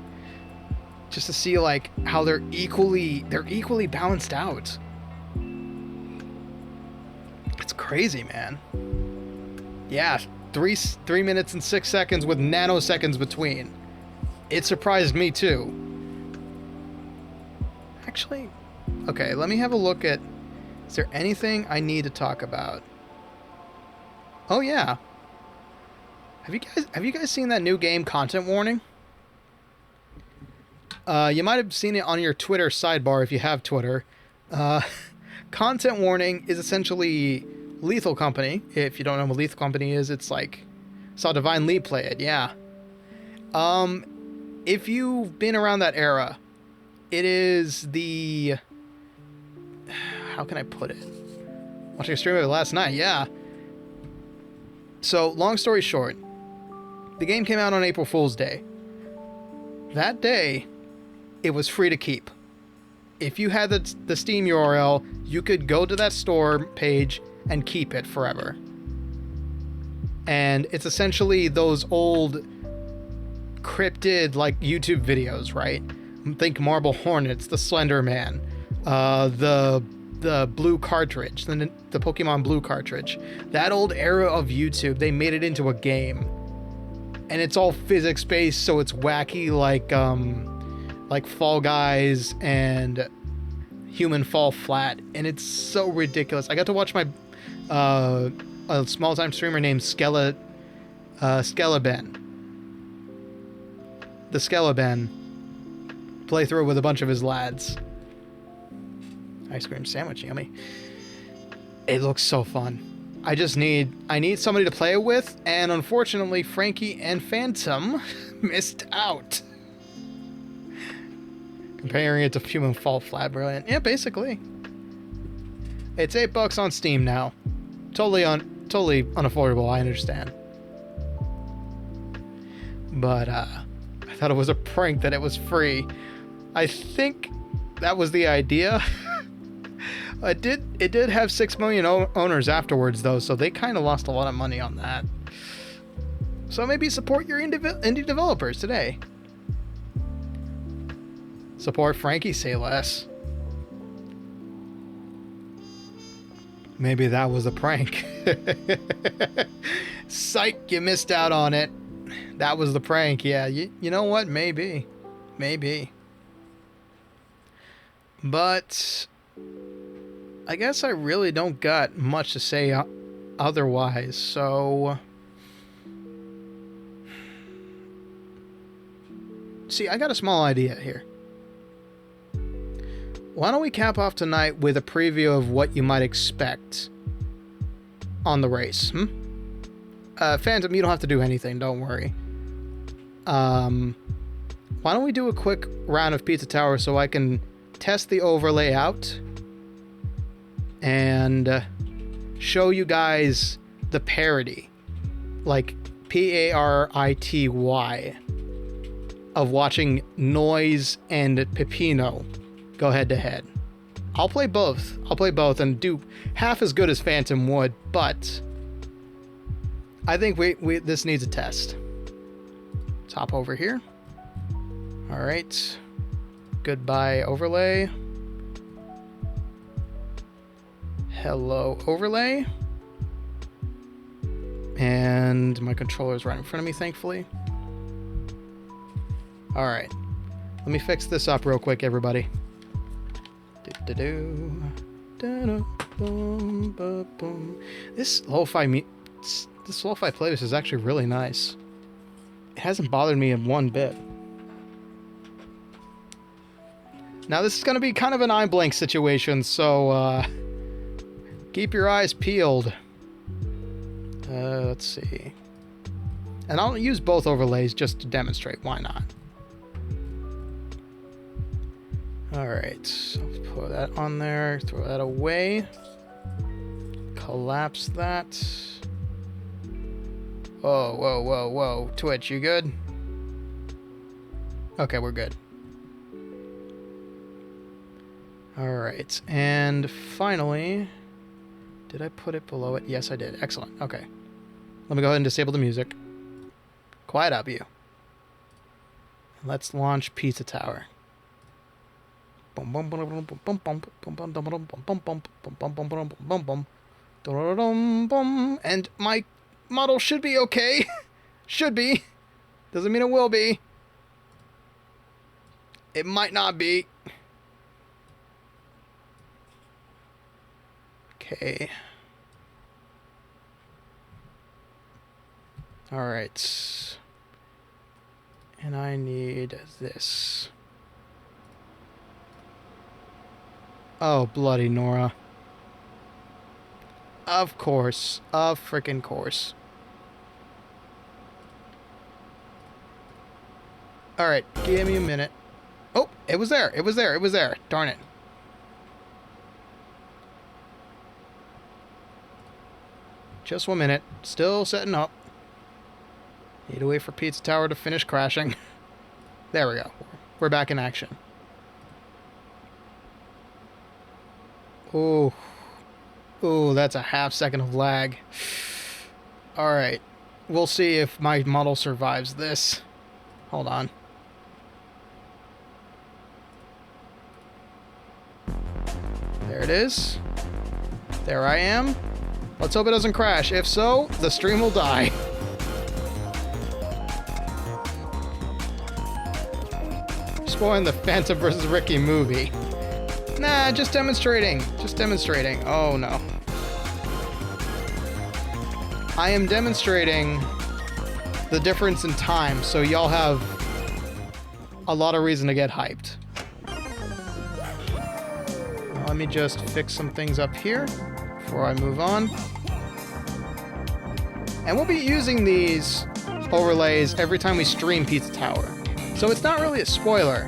just to see like how they're equally balanced out. It's crazy, man. Yeah, 3 minutes and 6 seconds with nanoseconds between. It surprised me too. Actually, okay, let me have a look at, is there anything I need to talk about? Oh yeah. Have you guys seen that new game, Content Warning? You might have seen it on your Twitter sidebar if you have Twitter. Content Warning is essentially Lethal Company. If you don't know what Lethal Company is, it's like, saw Divine Lee play it, yeah. If you've been around that era, it is the, how can I put it? Watching a stream of it last night, yeah. So, long story short, the game came out on April Fool's Day. That day, it was free to keep. If you had the Steam URL, you could go to that store page and keep it forever. And it's essentially those old cryptid like YouTube videos, right? Think Marble Hornets, the Slender Man, the blue cartridge, the Pokemon Blue cartridge. That old era of YouTube, they made it into a game. And it's all physics-based, so it's wacky like Fall Guys and Human Fall Flat, and it's so ridiculous. I got to watch a small-time streamer named Skeleben. The Skeleben play through with a bunch of his lads. Ice cream sandwich, yummy. It looks so fun. I need somebody to play it with, and unfortunately, Frankie and Phantom missed out. Comparing it to Human Fall Flat, brilliant. Yeah, basically. It's $8 on Steam now. Totally unaffordable, I understand. But I thought it was a prank that it was free. I think that was the idea. It did have 6 million owners afterwards, though, so they kind of lost a lot of money on that. So maybe support your indie developers today. Support Frankie, say less. Maybe that was a prank. Psych, you missed out on it. That was the prank, yeah. You know what? Maybe. But I guess I really don't got much to say otherwise, so see, I got a small idea here. Why don't we cap off tonight with a preview of what you might expect on the race? Phantom, you don't have to do anything, don't worry. Why don't we do a quick round of Pizza Tower so I can test the overlay out and show you guys the parity, like Parity, of watching Noise and Pepino go head to head. I'll play both and do half as good as Phantom would, but I think this needs a test. Let's hop over here. All right. Goodbye, overlay. Hello, overlay. And my controller's right in front of me, thankfully. All right. Let me fix this up real quick, everybody. This lo-fi playlist is actually really nice. It hasn't bothered me in one bit. Now this is going to be kind of an eye blank situation, so keep your eyes peeled. Let's see. And I'll use both overlays just to demonstrate. Why not? Alright, so put that on there, throw that away. Collapse that. Oh, whoa. Twitch, you good? Okay, we're good. Alright, and finally... Did I put it below it? Yes, I did. Excellent. Okay. Let me go ahead and disable the music. Quiet up, you. Let's launch Pizza Tower. And my model should be okay. Should be. Doesn't mean it will be. It might not be. Okay. Alright. And I need this. Oh, bloody Nora. Of course. Of frickin' course. Alright, give me a minute. Oh, it was there. It was there. It was there. Darn it. Just 1 minute. Still setting up. Need to wait for Pizza Tower to finish crashing. There we go. We're back in action. Ooh. Ooh, that's a half second of lag. Alright. We'll see if my model survives this. Hold on. There it is. There I am. Let's hope it doesn't crash. If so, the stream will die. Spoiling the Phantom vs. Ricky movie. Nah, just demonstrating. Just demonstrating. Oh, no. I am demonstrating the difference in time, so y'all have a lot of reason to get hyped. Let me just fix some things up here before I move on. And we'll be using these overlays every time we stream Pizza Tower. So it's not really a spoiler.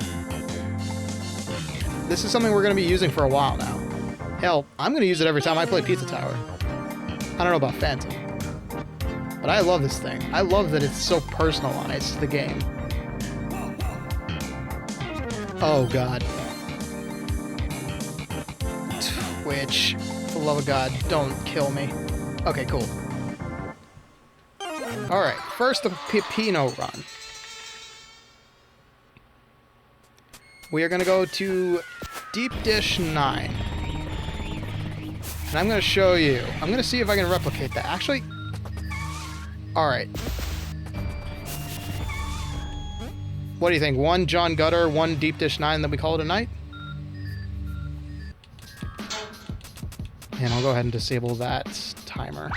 This is something we're going to be using for a while now. Hell, I'm going to use it every time I play Pizza Tower. I don't know about Phantom. But I love this thing. I love that it's so personalized, the game. Oh, God. Twitch. For the love of God, don't kill me. Okay, cool. Alright, first the Pepino run. We are going to go to Deep Dish 9. And I'm going to show you. I'm going to see if I can replicate that. Actually, alright. What do you think? 1 John Gutter, 1 Deep Dish 9, then we call it a night? And I'll go ahead and disable that timer.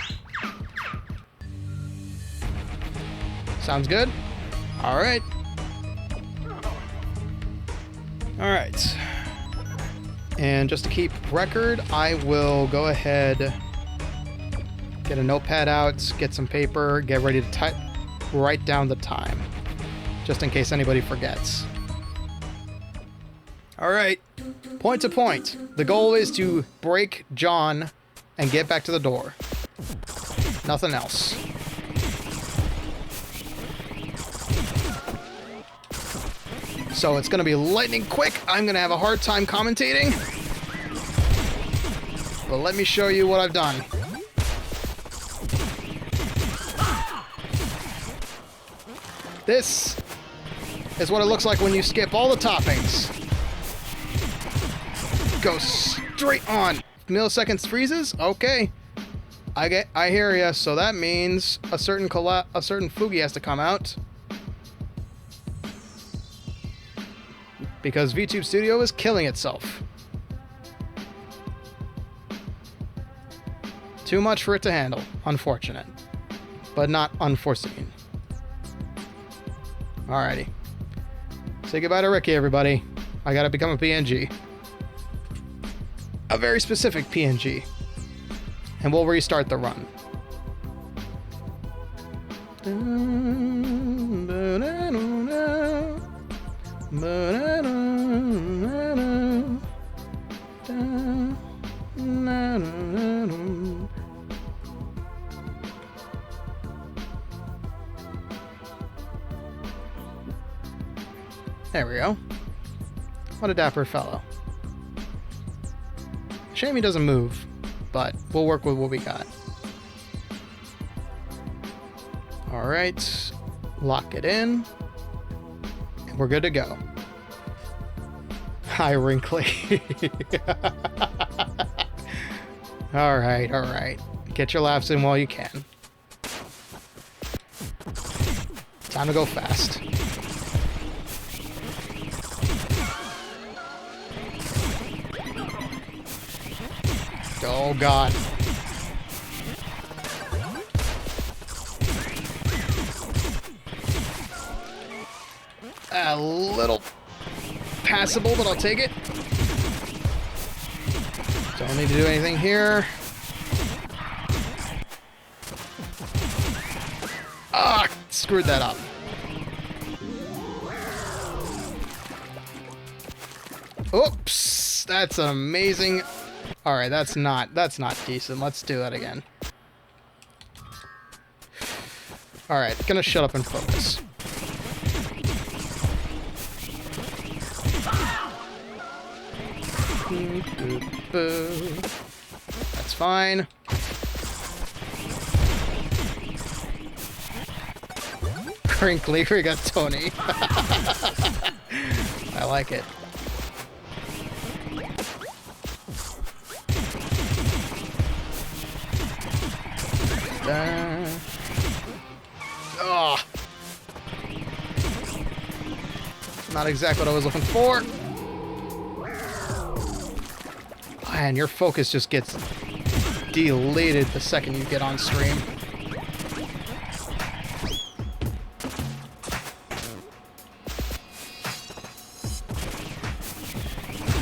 Sounds good? Alright. Alright. And just to keep record, I will go ahead, get a notepad out, get some paper, get ready to type, write down the time. Just in case anybody forgets. Alright. Point to point. The goal is to break John and get back to the door. Nothing else. So it's going to be lightning quick. I'm going to have a hard time commentating. But let me show you what I've done. This is what it looks like when you skip all the toppings. Go straight on. Milliseconds freezes? Okay. I hear ya. So that means a certain Fugi has to come out. Because VTube Studio is killing itself. Too much for it to handle. Unfortunate. But not unforeseen. Alrighty. Say goodbye to Ricky, everybody. I gotta become a PNG. A very specific PNG. And we'll restart the run. There we go. What a dapper fellow. Shame he doesn't move, but we'll work with what we got. Alright, lock it in, and we're good to go. Hi, Wrinkly. Alright, alright. Get your laps in while you can. Time to go fast. Oh, God. A little passable, but I'll take it. Don't need to do anything here. Ah, screwed that up. Oops, that's amazing. All right, that's not decent. Let's do that again. All right, gonna shut up and focus. That's fine. Crinkly, we got Tony. I like it. Oh. Not exactly what I was looking for. Man, your focus just gets deleted the second you get on stream.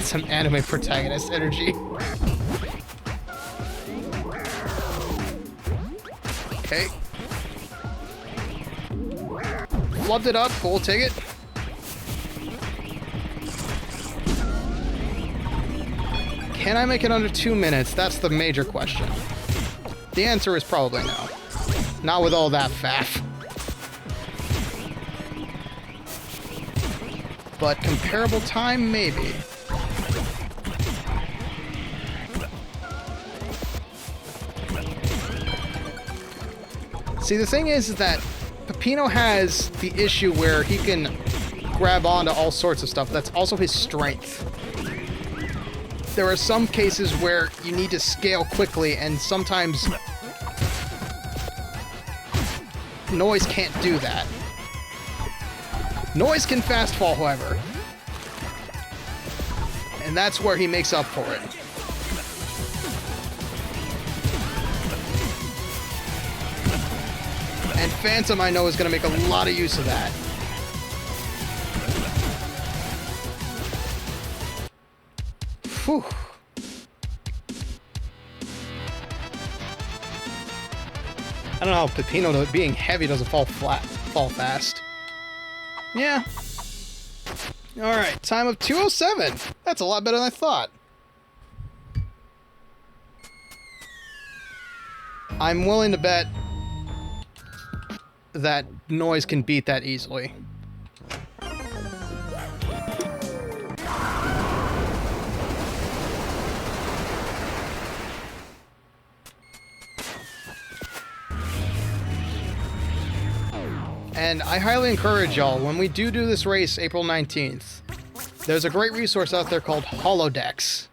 Some anime protagonist energy. Okay. Flubbed it up, but we'll take it. Can I make it under 2 minutes? That's the major question. The answer is probably no. Not with all that faff. But comparable time, maybe. See, the thing is that Peppino has the issue where he can grab onto all sorts of stuff. That's also his strength. There are some cases where you need to scale quickly, and sometimes Noise can't do that. Noise can fast fall, however. And that's where he makes up for it. And Phantom, I know, is going to make a lot of use of that. Whew. I don't know how Peppino, being heavy, doesn't fall fast. Yeah. Alright, time of 2:07. That's a lot better than I thought. I'm willing to bet that Noise can beat that easily. And I highly encourage y'all, when we do this race April 19th, there's a great resource out there called Holodecks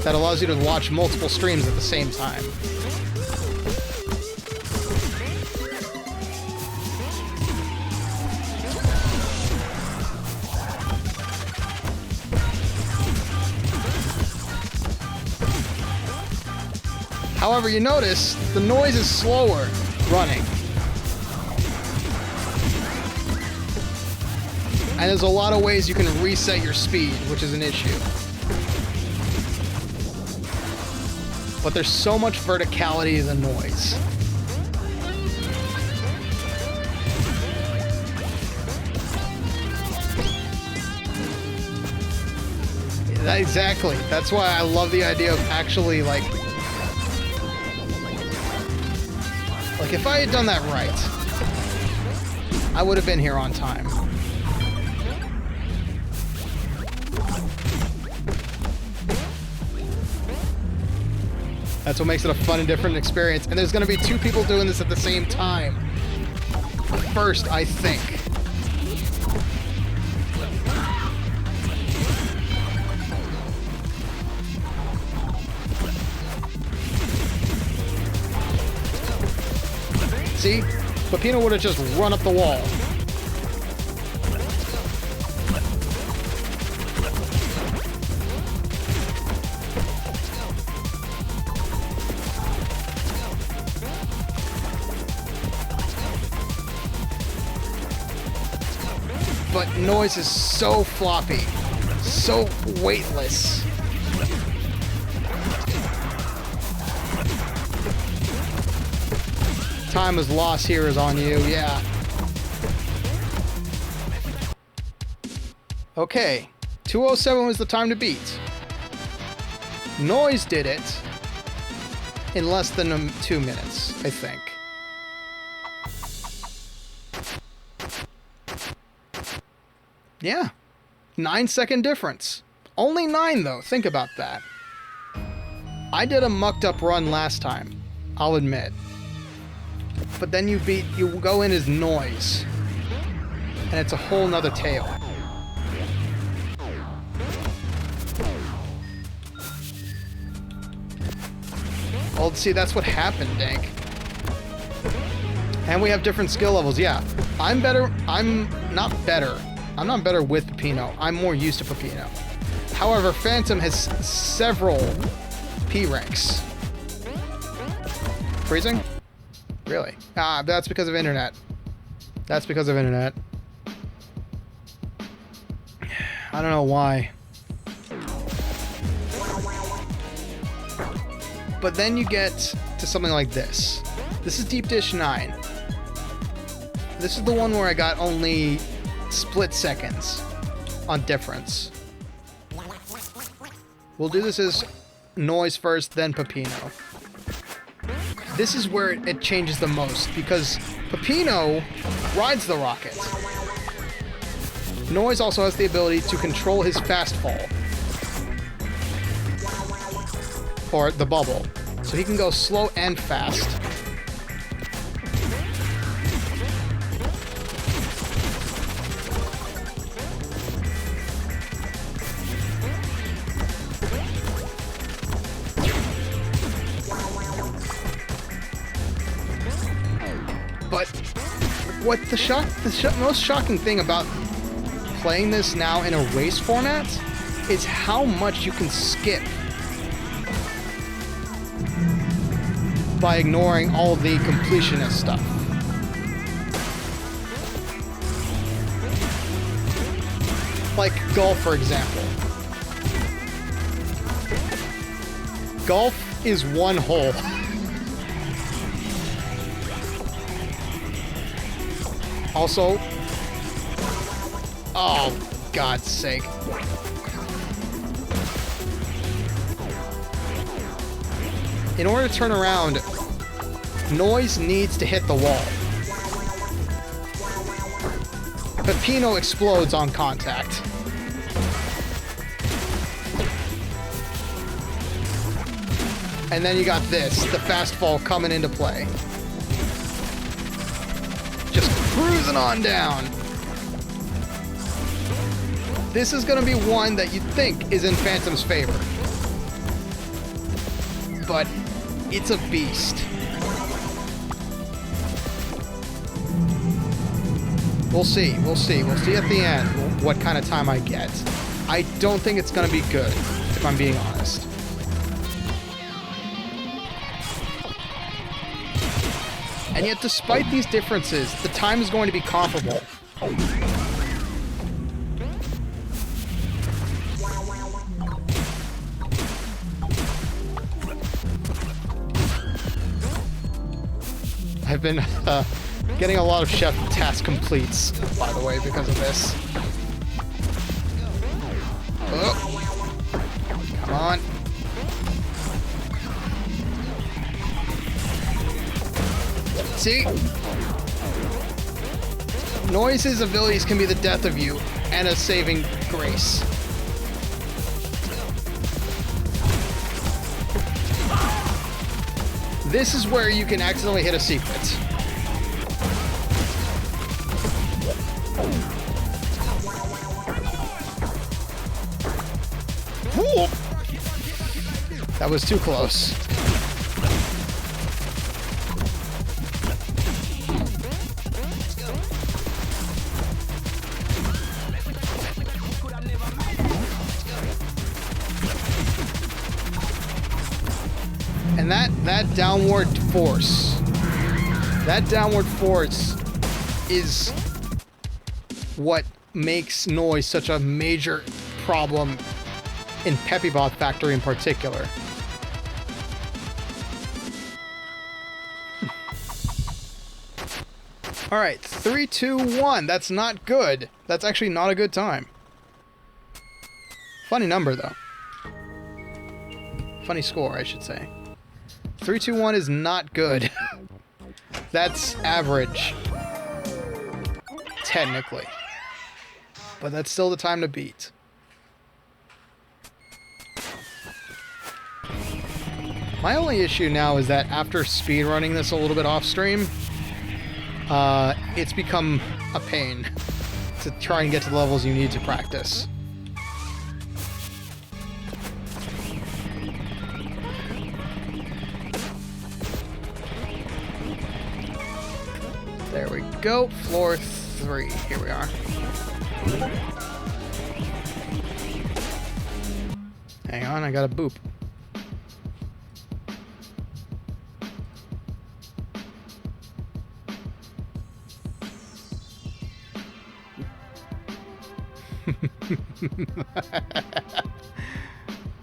that allows you to watch multiple streams at the same time. However, you notice the Noise is slower running. And there's a lot of ways you can reset your speed, which is an issue. But there's so much verticality in the Noise. Exactly. That's why I love the idea of actually, like, if I had done that right, I would have been here on time. That's what makes it a fun and different experience. And there's going to be 2 people doing this at the same time. First, I think. See? Peppino would have just run up the wall. But Noise is so floppy, so weightless. Time is lost here is on you, yeah. Okay, 2:07 was the time to beat. Noise did it in less than 2 minutes, I think. Yeah, 9-second difference. Only 9 though, think about that. I did a mucked up run last time, I'll admit. But then you go in as Noise. And it's a whole nother tale. Oh, see, that's what happened, Dank. And we have different skill levels, yeah. I'm not better with Peppino. I'm more used to Peppino. However, Phantom has several P ranks. Freezing? Really? Ah, that's because of internet. That's because of internet. I don't know why. But then you get to something like this. This is Deep Dish 9. This is the one where I got only split seconds on difference. We'll do this as Noise first, then Peppino. This is where it changes the most, because Peppino rides the rocket. Noise also has the ability to control his fast fall. Or the bubble. So he can go slow and fast. But what the most shocking thing about playing this now in a race format is how much you can skip by ignoring all the completionist stuff. Like golf, for example. Golf is one hole. Also, oh, God's sake. In order to turn around, Noise needs to hit the wall. Peppino explodes on contact. And then you got this, the fast fall coming into play. Just cruising on down. This is going to be one that you'd think is in Phantom's favor. But it's a beast. We'll see. We'll see. We'll see at the end what kind of time I get. I don't think it's going to be good, if I'm being honest. And yet, despite these differences, the time is going to be comparable. I've been getting a lot of chef task completes, by the way, because of this. Oh. Come on. See? Noise's abilities can be the death of you and a saving grace. This is where you can accidentally hit a secret. Whoa. That was too close. And that downward force is what makes noise such a major problem in Pepibot Factory in particular. Alright, 3, 2, 1. That's not good. That's actually not a good time. Funny number, though. Funny score, I should say. 3, 2, 1 is not good. That's average. Technically. But that's still the time to beat. My only issue now is that after speedrunning this a little bit off stream, it's become a pain to try and get to the levels you need to practice. There we go. Floor 3. Here we are. Hang on, I got a boop.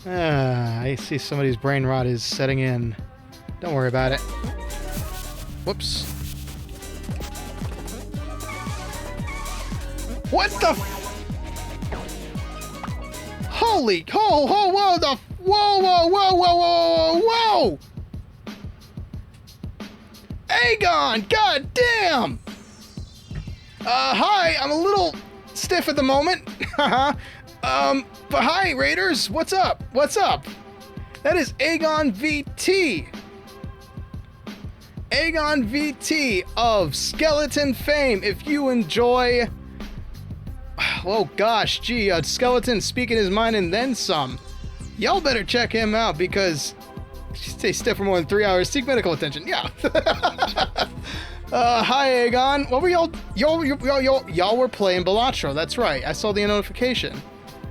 I see somebody's brain rot is setting in. Don't worry about it. Whoops. What the holy, whoa, whoa! Aegon, god damn! Hi, I'm a little stiff at the moment. But hi, Raiders, what's up? That is Aegon VT. Aegon VT of Skeleton fame. If you enjoy... Oh gosh, gee, Skeleton speaking his mind and then some. Y'all better check him out because he stays stiff for more than 3 hours. Seek medical attention. Yeah. Hi, Aegon. What were y'all were playing Balatro. That's right. I saw the notification.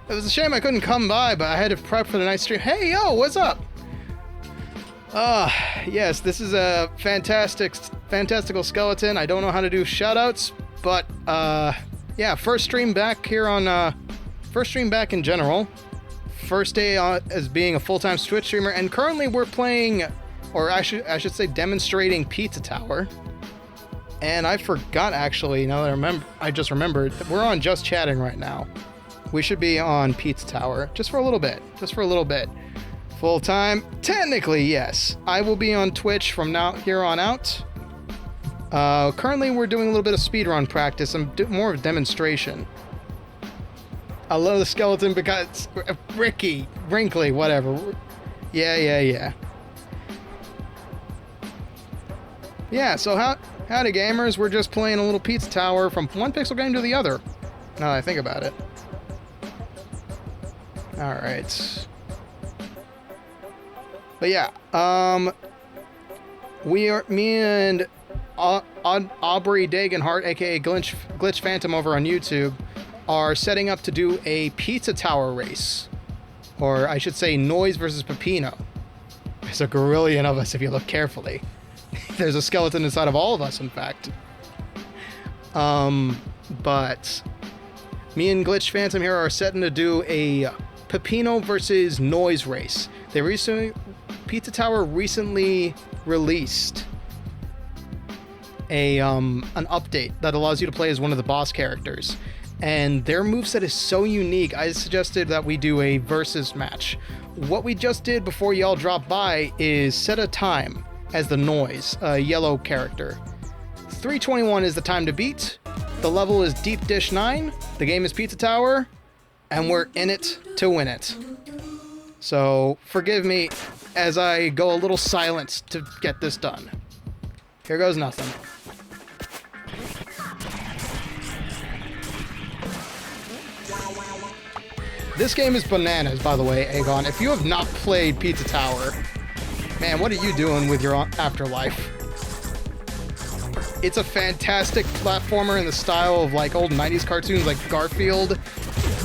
It was a shame I couldn't come by, but I had to prep for the night stream. Hey, yo, what's up? Yes, this is a fantastical Skeleton. I don't know how to do shoutouts, but, yeah, first stream back here on, first stream back in general. First day as being a full-time Twitch streamer, and currently we're playing, or I should say demonstrating Pizza Tower. And I forgot, actually, now that I just remembered, that we're on Just Chatting right now. We should be on Pizza Tower, just for a little bit. Full-time? Technically, yes. I will be on Twitch from here on out. Currently, we're doing a little bit of speedrun practice and more of a demonstration. I love the Skeleton because... wrinkly, whatever. Yeah. Yeah, so howdy gamers, we're just playing a little Pizza Tower from one pixel game to the other. Now that I think about it. Alright. But yeah, me and Aubrey Dagenhart, aka Glitch Phantom over on YouTube, are setting up to do a Pizza Tower race. Or I should say Noise versus Pepino. There's a gorillion of us if you look carefully. There's a skeleton inside of all of us, in fact. But me and Glitch Phantom here are setting to do a Pepino versus Noise race. Pizza Tower recently released an update that allows you to play as one of the boss characters. And their moveset is so unique, I suggested that we do a versus match. What we just did before y'all dropped by is set a time as the Noise, a yellow character. 3:21 is the time to beat. The level is Deep Dish 9. The game is Pizza Tower. And we're in it to win it. So, forgive me, as I go a little silent to get this done. Here goes nothing. This game is bananas, by the way, Aegon. If you have not played Pizza Tower, man, what are you doing with your afterlife? It's a fantastic platformer in the style of like old 90s cartoons like Garfield.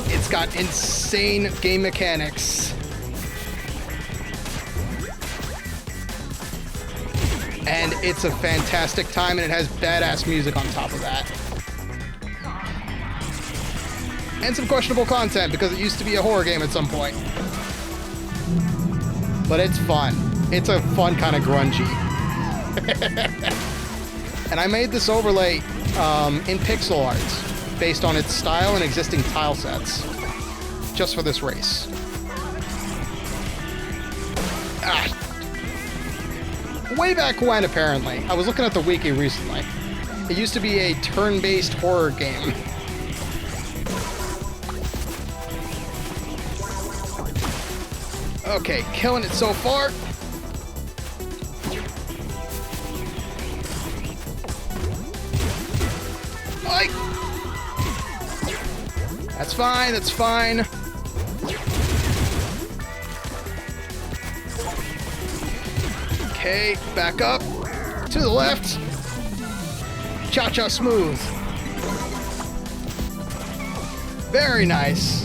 It's got insane game mechanics. And it's a fantastic time, and it has badass music on top of that. And some questionable content, because it used to be a horror game at some point. But it's fun. It's a fun kind of grungy. And I made this overlay in pixel art, based on its style and existing tile sets, just for this race. Ah. Way back when, apparently. I was looking at the wiki recently. It used to be a turn-based horror game. Okay, killing it so far. Like, that's fine, that's fine. Okay, back up. To the left. Cha-cha smooth. Very nice.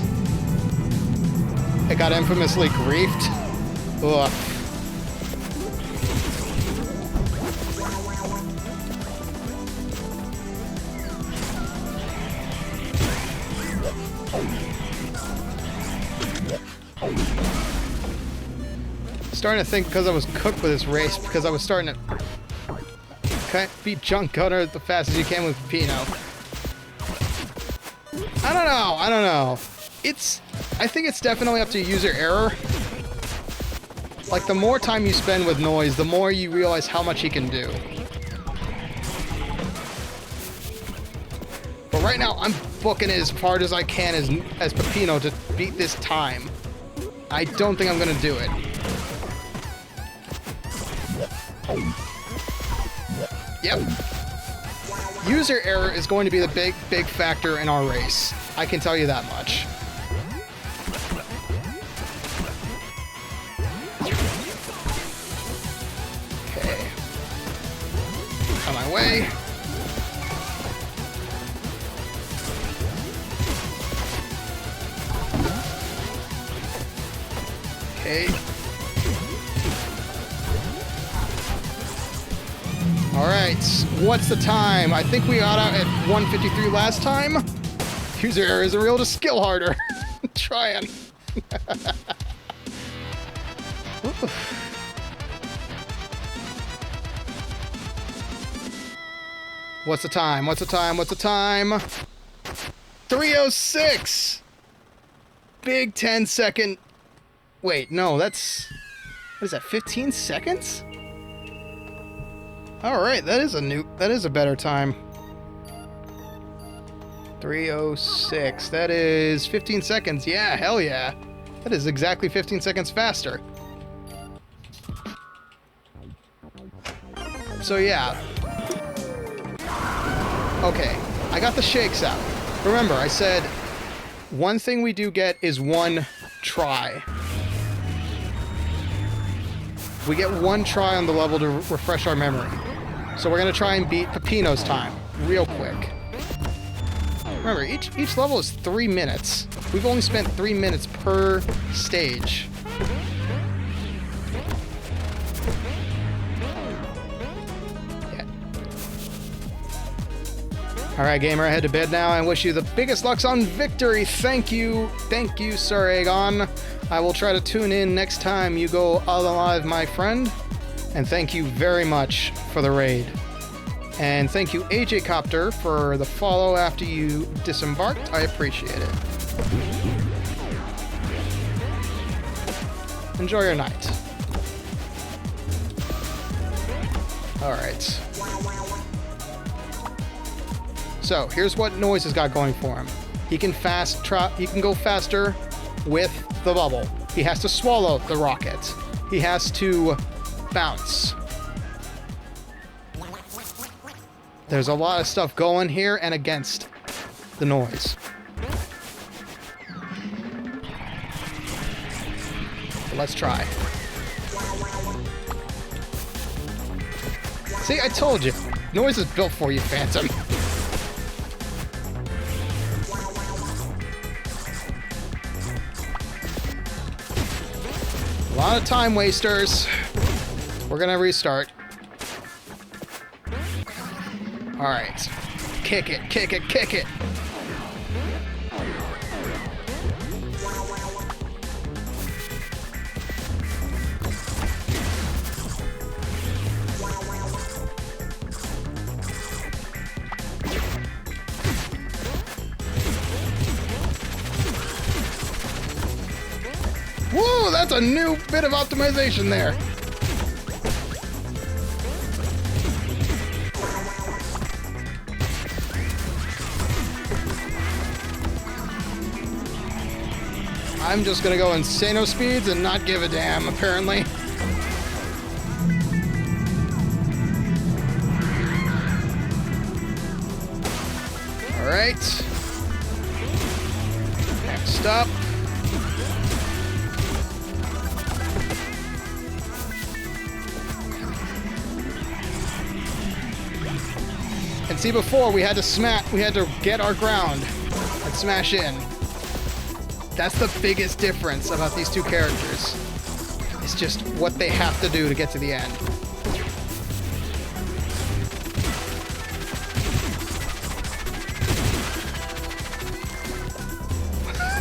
It got infamously griefed. Ugh. Starting to think because I was cooked with this race, because I was starting to beat Junk Gunner as fast as you can with Pino. I don't know. I think it's definitely up to user error. Like, the more time you spend with Noise, the more you realize how much he can do. But right now, I'm booking it as hard as I can as Peppino to beat this time. I don't think I'm gonna do it. Yep. User error is going to be the big factor in our race. I can tell you that much. Okay. On my way. Okay. Alright, what's the time? I think we got out at 1:53 last time. User error isn't real, just skill harder. Trying. What's the time? What's the time? What's the time? 3:06! Big 10-second... Wait, no, that's... What is that, 15 seconds? Alright, that is a better time. 3:06. That is 15 seconds. Yeah, hell yeah. That is exactly 15 seconds faster. So yeah. Okay, I got the shakes out. Remember, I said one thing we do get is one try. We get one try on the level to refresh our memory. So we're going to try and beat Peppino's time real quick. Remember, each level is 3 minutes. We've only spent 3 minutes per stage. Yeah. Alright, gamer, I head to bed now and wish you the biggest lucks on victory. Thank you, Sir Aegon. I will try to tune in next time you go alive, my friend. And thank you very much for the raid. And thank you, AJ Copter, for the follow after you disembarked. I appreciate it. Enjoy your night. Alright. So, here's what Noise has got going for him. He can go faster with the bubble. He has to swallow the rocket. he has to bounce. There's a lot of stuff going here and against the noise. Let's try. See, I told you. Noise is built for you, Phantom. A lot of time wasters. We're gonna restart. Alright. Kick it, kick it, kick it. Whoa, that's a new bit of optimization there. I'm just gonna go insano speeds and not give a damn, apparently. Alright. Next up. And see, before we had to get our ground and smash in. That's the biggest difference about these two characters. It's just what they have to do to get to the end.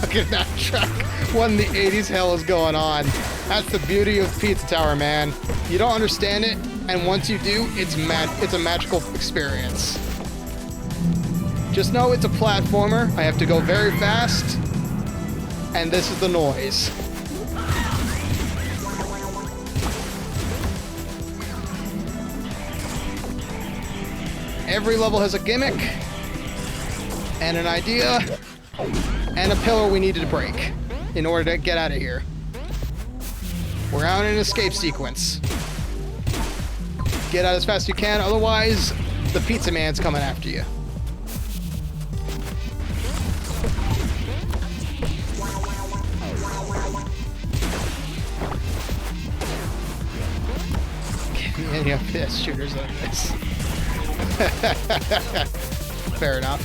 Look at that track. What in the 80s hell is going on? That's the beauty of Pizza Tower, man. You don't understand it, and once you do, it's a magical experience. Just know it's a platformer. I have to go very fast. And this is the noise. Every level has a gimmick, and an idea, and a pillar we needed to break in order to get out of here. We're out in an escape sequence. Get out as fast as you can, otherwise the pizza man's coming after you. Any of this shooters on this. Fair enough.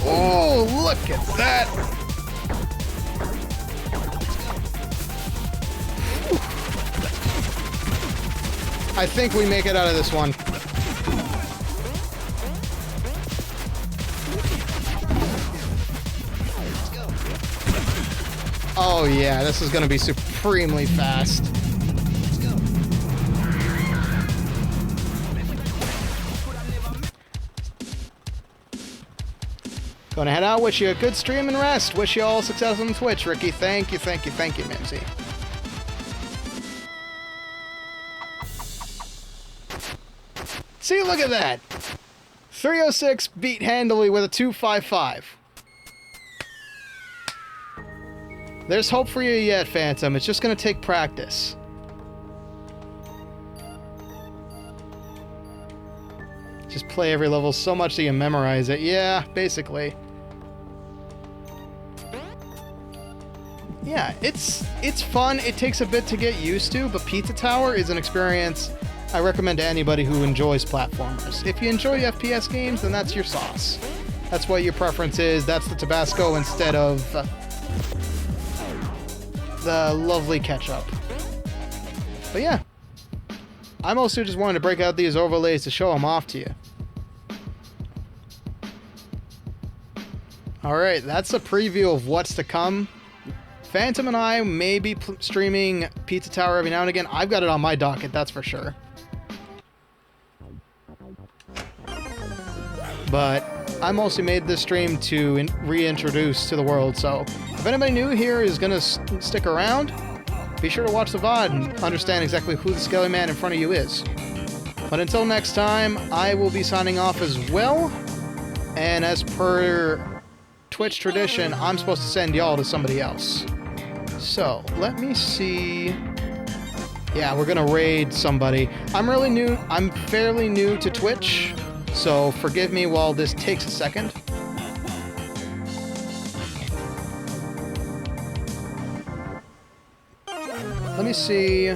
Oh, look at that! I think we make it out of this one. Oh yeah, this is gonna be supremely fast. Gonna head out, wish you a good stream and rest. Wish you all success on Twitch, Ricky. Thank you, thank you, thank you, Mimsy. See, look at that! 306 beat handily with a 255. There's hope for you yet, Phantom. It's just gonna take practice. Just play every level so much that you memorize it. Yeah, basically. Yeah, it's fun. It takes a bit to get used to, but Pizza Tower is an experience I recommend to anybody who enjoys platformers. If you enjoy FPS games, then that's your sauce. That's what your preference is. That's the Tabasco instead of the lovely ketchup. But yeah, I mostly just wanted to break out these overlays to show them off to you. Alright, that's a preview of what's to come. Phantom and I may be streaming Pizza Tower every now and again. I've got it on my docket, that's for sure. But I mostly made this stream to reintroduce to the world, so if anybody new here is going to stick around, be sure to watch the VOD and understand exactly who the Skelly Man in front of you is. But until next time, I will be signing off as well. And as per Twitch tradition, I'm supposed to send y'all to somebody else. So, let me see. Yeah, we're gonna raid somebody. I'm fairly new to Twitch, so forgive me while this takes a second. Let me see.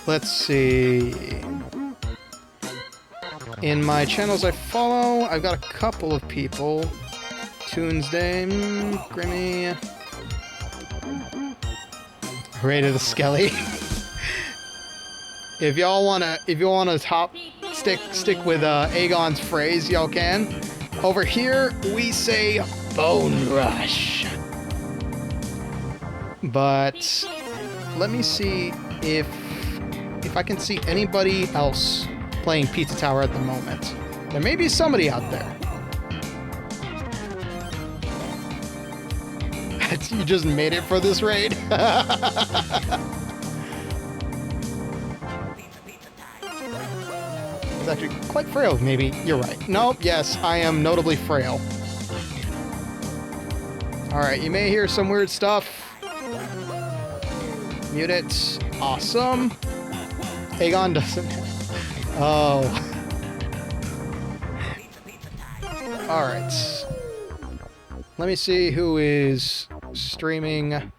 Let's see. In my channels I follow, I've got a couple of people. Tuesday, Grimmy. Raid of the Skelly. If you wanna stick with Aegon's phrase, y'all can. Over here we say Bone Rush. But let me see if I can see anybody else playing Pizza Tower at the moment. There may be somebody out there. You just made it for this raid. It's actually quite frail, maybe. You're right. Nope, yes, I am notably frail. Alright, you may hear some weird stuff. Mute it. Awesome. Aegon doesn't. Oh. Alright. Let me see who is streaming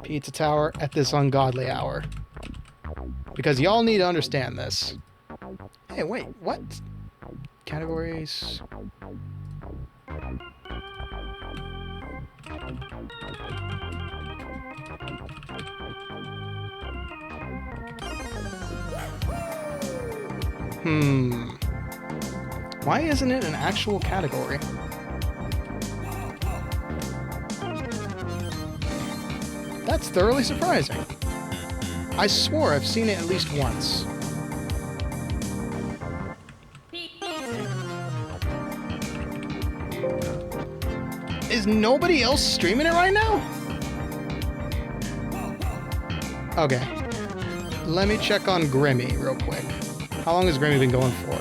Pizza Tower at this ungodly hour. Because y'all need to understand this. Hey, wait, what? Categories. Why isn't it an actual category? That's thoroughly surprising. I swore I've seen it at least once. Is nobody else streaming it right now? Okay. Let me check on Grimmy real quick. How long has Grimmy been going for?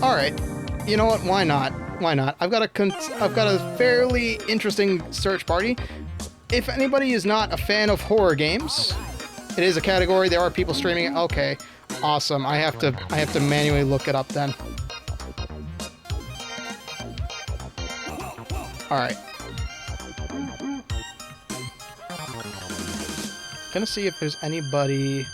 Alright. You know what? Why not? Why not? I've got a fairly interesting search party. If anybody is not a fan of horror games, it is a category. There are people streaming it. Okay. Awesome. I have to manually look it up then. Alright. Gonna see if there's anybody.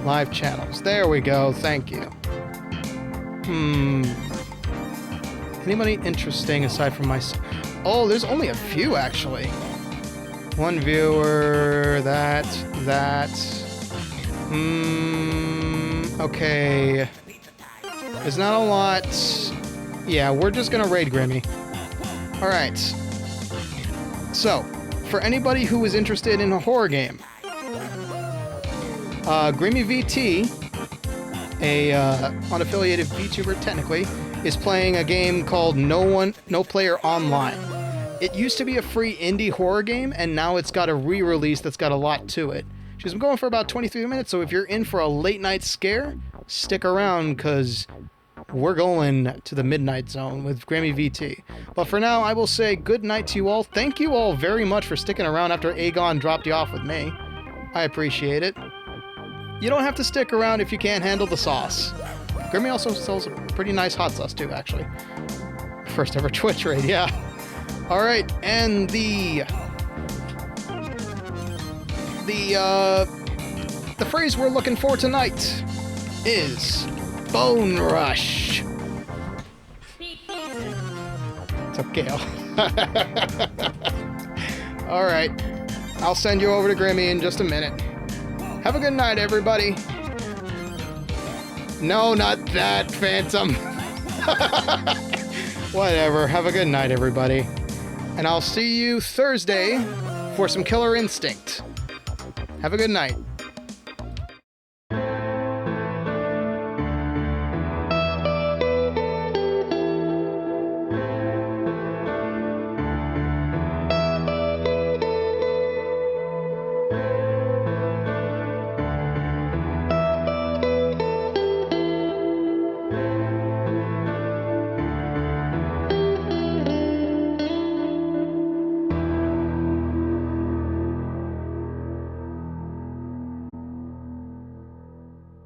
Live channels. There we go. Thank you. Anybody interesting aside from myself? Oh, there's only a few actually. One viewer. That. Okay. There's not a lot. Yeah, we're just gonna raid Grimmy. Alright. So, for anybody who is interested in a horror game, Grimmy VT, a unaffiliated VTuber technically, is playing a game called No Player Online. It used to be a free indie horror game, and now it's got a re-release that's got a lot to it. She's been going for about 23 minutes, so if you're in for a late night scare, stick around, because we're going to the midnight zone with Grimmy VT. But for now, I will say good night to you all. Thank you all very much for sticking around after Aegon dropped you off with me. I appreciate it. You don't have to stick around if you can't handle the sauce. Grimmy also sells a pretty nice hot sauce too, actually. First ever Twitch raid, yeah. Alright, and the phrase we're looking for tonight is Bone Rush. It's okay. Alright, I'll send you over to Grimmy in just a minute. Have a good night, everybody. No, not that, Phantom. Whatever. Have a good night, everybody. And I'll see you Thursday for some Killer Instinct. Have a good night.